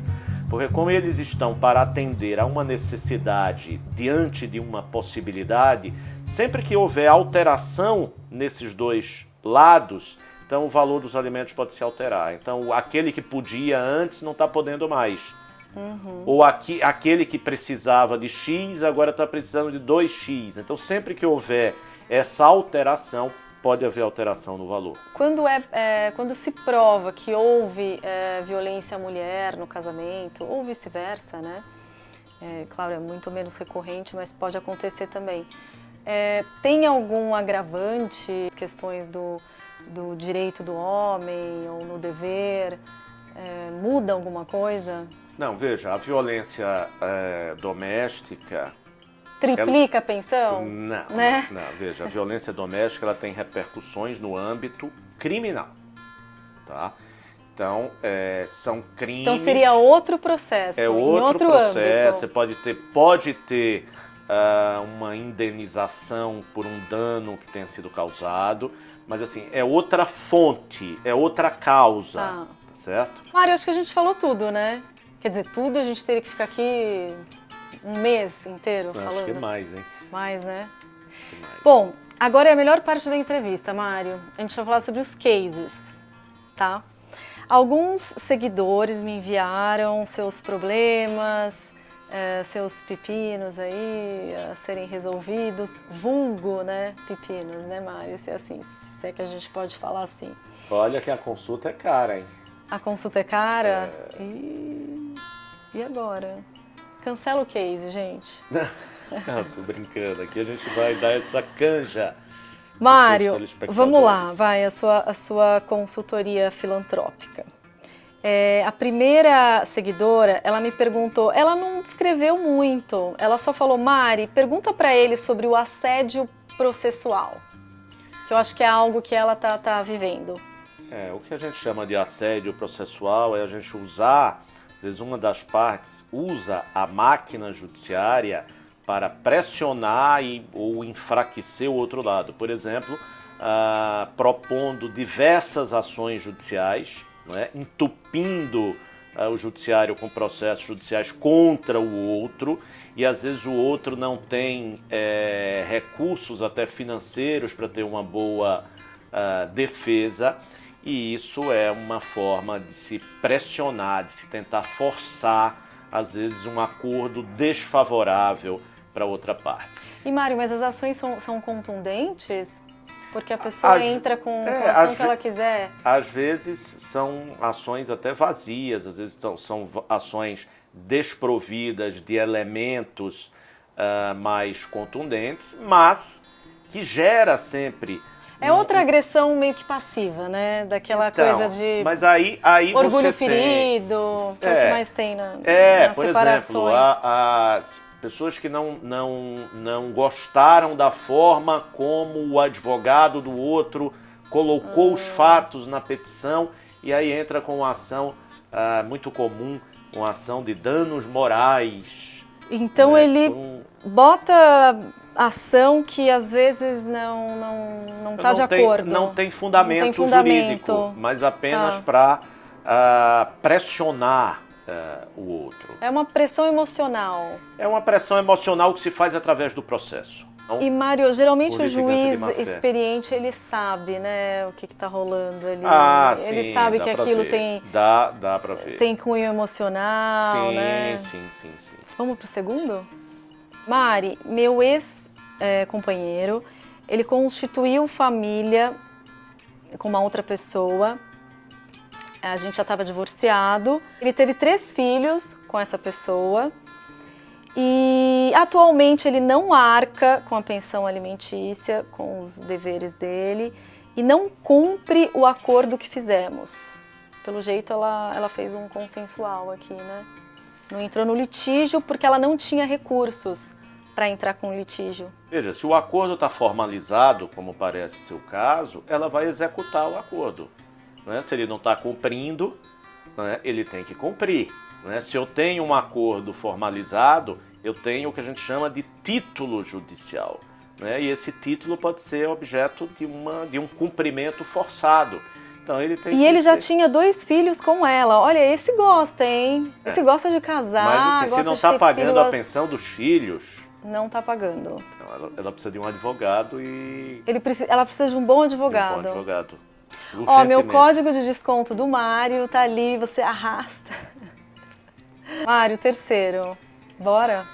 Porque como eles estão para atender a uma necessidade diante de uma possibilidade, sempre que houver alteração nesses dois lados, então o valor dos alimentos pode se alterar. Então aquele que podia antes não está podendo mais. Uhum. Ou aquele que precisava de X agora está precisando de 2X. Então sempre que houver essa alteração, pode haver alteração no valor. Quando se prova que houve violência à mulher no casamento, ou vice-versa, né? Claro, é muito menos recorrente, mas pode acontecer também. Tem algum agravante, questões do direito do homem ou no dever? Muda alguma coisa? Não, veja, a violência doméstica... Triplica a pensão? Não, né? não, veja, a violência doméstica ela tem repercussões no âmbito criminal, tá? Então, são crimes... Então seria outro processo, em outro processo, âmbito. você pode ter uma indenização por um dano que tenha sido causado, mas assim, é outra fonte, é outra causa, tá certo? Mário, acho que a gente falou tudo, né? Quer dizer, tudo a gente teria que ficar aqui um mês inteiro falando. Acho que mais, hein? Mais, né? Mais. Bom, agora é a melhor parte da entrevista, Mário. A gente vai falar sobre os cases, tá? Alguns seguidores me enviaram seus problemas, seus pepinos aí a serem resolvidos, vulgo, né? Pepinos, né, Mário? Se é assim, se é que a gente pode falar assim. Olha que a consulta é cara, hein? A consulta é cara? E agora? Cancela o case, gente. Não, tô brincando. Aqui a gente vai dar essa canja. Mário, vamos lá, vai, a sua consultoria filantrópica. A primeira seguidora, ela me perguntou, ela não descreveu muito, ela só falou, Mari, pergunta para ele sobre o assédio processual, que eu acho que é algo que ela tá vivendo. O que a gente chama de assédio processual é a gente usar, às vezes uma das partes usa a máquina judiciária para pressionar ou enfraquecer o outro lado. Por exemplo, propondo diversas ações judiciais, não é? Entupindo o judiciário com processos judiciais contra o outro, e às vezes o outro não tem recursos até financeiros para ter uma boa defesa. E isso é uma forma de se pressionar, de se tentar forçar, às vezes, um acordo desfavorável para outra parte. E, Mário, mas as ações são contundentes? Porque a pessoa entra com a ação que ela quiser? Às vezes são ações até vazias, às vezes são ações desprovidas de elementos mais contundentes, mas que gera sempre... É outra agressão meio que passiva, né? Daquela Então, coisa de mas aí orgulho você tem... ferido, que é o que mais tem nas por separações. exemplo, as pessoas que não gostaram da forma como o advogado do outro colocou os fatos na petição, e aí entra com uma ação muito comum, uma ação de danos morais. Então né? ele bota ação que às vezes não está de acordo. Não tem fundamento jurídico, mas apenas para pressionar o outro. É uma pressão emocional. É uma pressão emocional que se faz através do processo. E, Mário, geralmente o juiz experiente, ele sabe, né, o que está rolando ali. Ele sim, sabe que aquilo tem... Dá para ver. Tem cunho emocional, né? Sim. Vamos pro segundo? Mari, meu ex-companheiro, ele constituiu família com uma outra pessoa. A gente já estava divorciado. Ele teve 3 filhos com essa pessoa. E atualmente ele não arca com a pensão alimentícia, com os deveres dele, e não cumpre o acordo que fizemos. Pelo jeito ela fez um consensual aqui, né? Não entrou no litígio porque ela não tinha recursos para entrar com o litígio. Veja, se o acordo está formalizado, como parece ser o caso, ela vai executar o acordo. Né? Se ele não está cumprindo, né, ele tem que cumprir. Né? Se eu tenho um acordo formalizado, eu tenho o que a gente chama de título judicial. Né? E esse título pode ser objeto de um cumprimento forçado. Então, ele já tinha 2 filhos com ela. Olha, esse gosta, hein? Esse gosta de casar, mas assim, se não está pagando a pensão dos filhos... Não está pagando. Então, ela precisa de um advogado e... Ela precisa de um bom advogado. De um bom advogado. Ó, meu código de desconto do Mário tá ali, você arrasta. Mário, terceiro. Bora?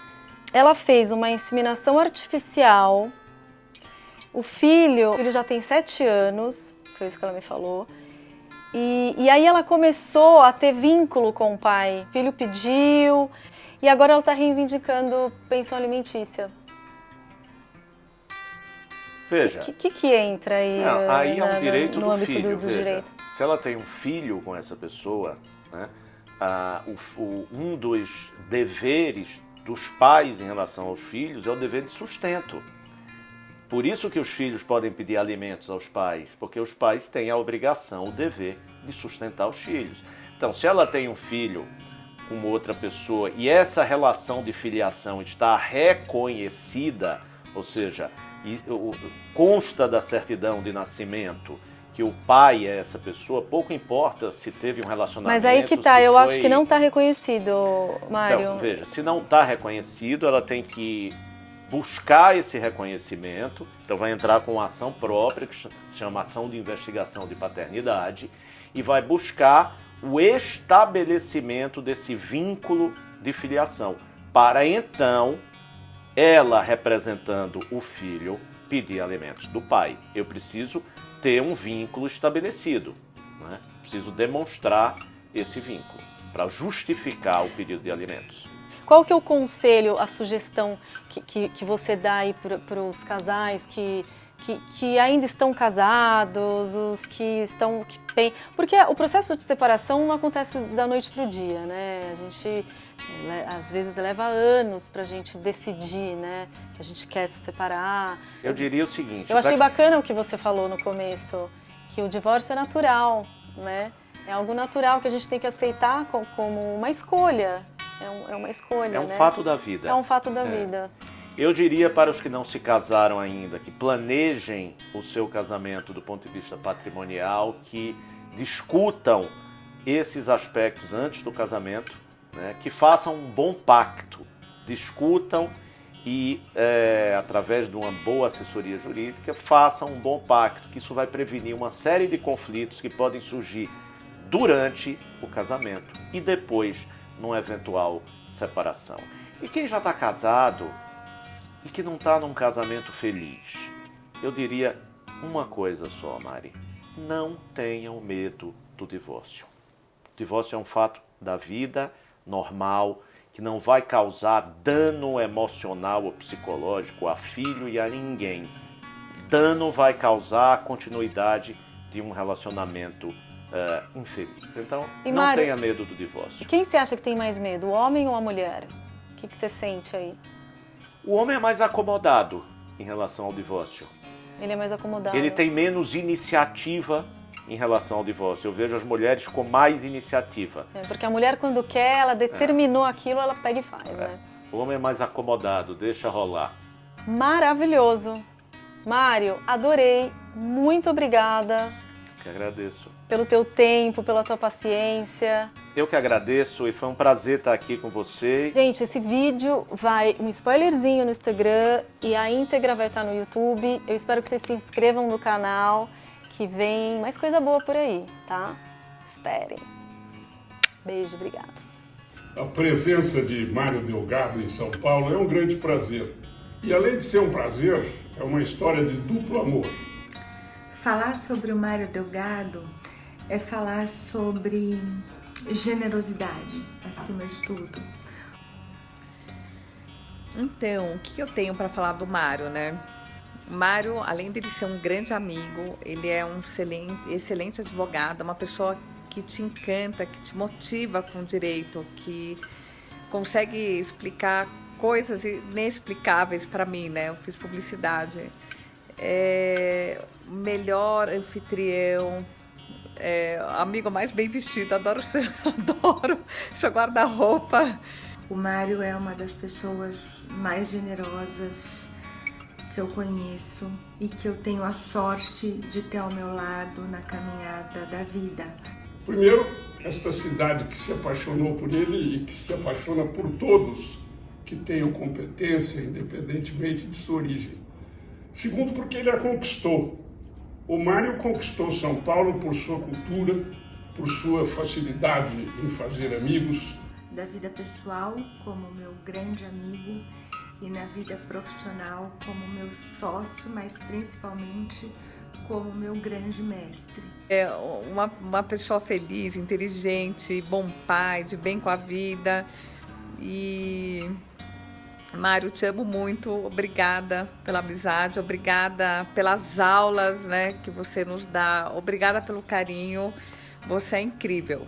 Ela fez uma inseminação artificial. O filho já tem 7 anos, foi isso que ela me falou. E aí ela começou a ter vínculo com o pai. O filho pediu e agora ela está reivindicando pensão alimentícia. Veja. O que entra aí? Aí é um direito no do âmbito filho. do Veja, direito. Se ela tem um filho com essa pessoa, né, um dos deveres dos pais em relação aos filhos é o dever de sustento. Por isso que os filhos podem pedir alimentos aos pais, porque os pais têm a obrigação, o dever de sustentar os filhos. Então, se ela tem um filho com outra pessoa e essa relação de filiação está reconhecida, ou seja, consta da certidão de nascimento que o pai é essa pessoa, pouco importa se teve um relacionamento... Mas aí que tá, eu acho que não está reconhecido, Mário. Então, veja, se não está reconhecido, ela tem que buscar esse reconhecimento, então vai entrar com uma ação própria, que se chama ação de investigação de paternidade, e vai buscar o estabelecimento desse vínculo de filiação, para então, ela representando o filho, pedir alimentos do pai. Eu preciso ter um vínculo estabelecido, né? Preciso demonstrar esse vínculo para justificar o pedido de alimentos. Qual que é o conselho, a sugestão que você dá aí para os casais que ainda estão casados, os que estão... Porque o processo de separação não acontece da noite para o dia, né? A gente, às vezes, leva anos para a gente decidir, né? Que a gente quer se separar. Eu diria o seguinte... Eu achei bacana o que você falou no começo, que o divórcio é natural, né? É algo natural que a gente tem que aceitar como uma escolha. É uma escolha, É um né? fato da vida. É um fato da vida. Eu diria para os que não se casaram ainda, que planejem o seu casamento do ponto de vista patrimonial, que discutam esses aspectos antes do casamento, né? Que façam um bom pacto, discutam e, através de uma boa assessoria jurídica, façam um bom pacto, que isso vai prevenir uma série de conflitos que podem surgir durante o casamento e depois numa eventual separação. E quem já está casado e que não está num casamento feliz, eu diria uma coisa só, Mari: não tenham medo do divórcio. O divórcio é um fato da vida, normal, que não vai causar dano emocional ou psicológico a filho e a ninguém. Dano vai causar a continuidade de um relacionamento infeliz. Então, E, não Mário, tenha medo do divórcio. quem você acha que tem mais medo, o homem ou a mulher? O que você sente aí? O homem é mais acomodado em relação ao divórcio. Ele é mais acomodado. Ele tem menos iniciativa em relação ao divórcio. Eu vejo as mulheres com mais iniciativa. Porque a mulher, quando quer, ela determinou aquilo, ela pega e faz, né? O homem é mais acomodado, deixa rolar. Maravilhoso. Mário, adorei. Muito obrigada Eu que agradeço. pelo teu tempo, pela tua paciência. Eu que agradeço e foi um prazer estar aqui com você. Gente, esse vídeo vai um spoilerzinho no Instagram e a íntegra vai estar no YouTube. Eu espero que vocês se inscrevam no canal, que vem mais coisa boa por aí, tá? Esperem. Beijo, obrigada. A presença de Mário Delgado em São Paulo é um grande prazer. E além de ser um prazer, é uma história de duplo amor. Falar sobre o Mário Delgado é falar sobre generosidade, acima de tudo. Então, o que eu tenho para falar do Mário, né? O Mário, além dele ser um grande amigo, ele é um excelente advogado, uma pessoa que te encanta, que te motiva com o direito, que consegue explicar coisas inexplicáveis para mim, né? Eu fiz publicidade. Melhor anfitrião, amigo mais bem vestido, adoro seu guarda-roupa. O Mário é uma das pessoas mais generosas que eu conheço e que eu tenho a sorte de ter ao meu lado na caminhada da vida. Primeiro, esta cidade que se apaixonou por ele e que se apaixona por todos que tenham competência, independentemente de sua origem. Segundo, porque ele a conquistou. O Mário conquistou São Paulo por sua cultura, por sua facilidade em fazer amigos. Da vida pessoal, como meu grande amigo, e na vida profissional, como meu sócio, mas principalmente como meu grande mestre. É uma pessoa feliz, inteligente, bom pai, de bem com a vida. E Mário, te amo muito, obrigada pela amizade, obrigada pelas aulas, né, que você nos dá, obrigada pelo carinho, você é incrível.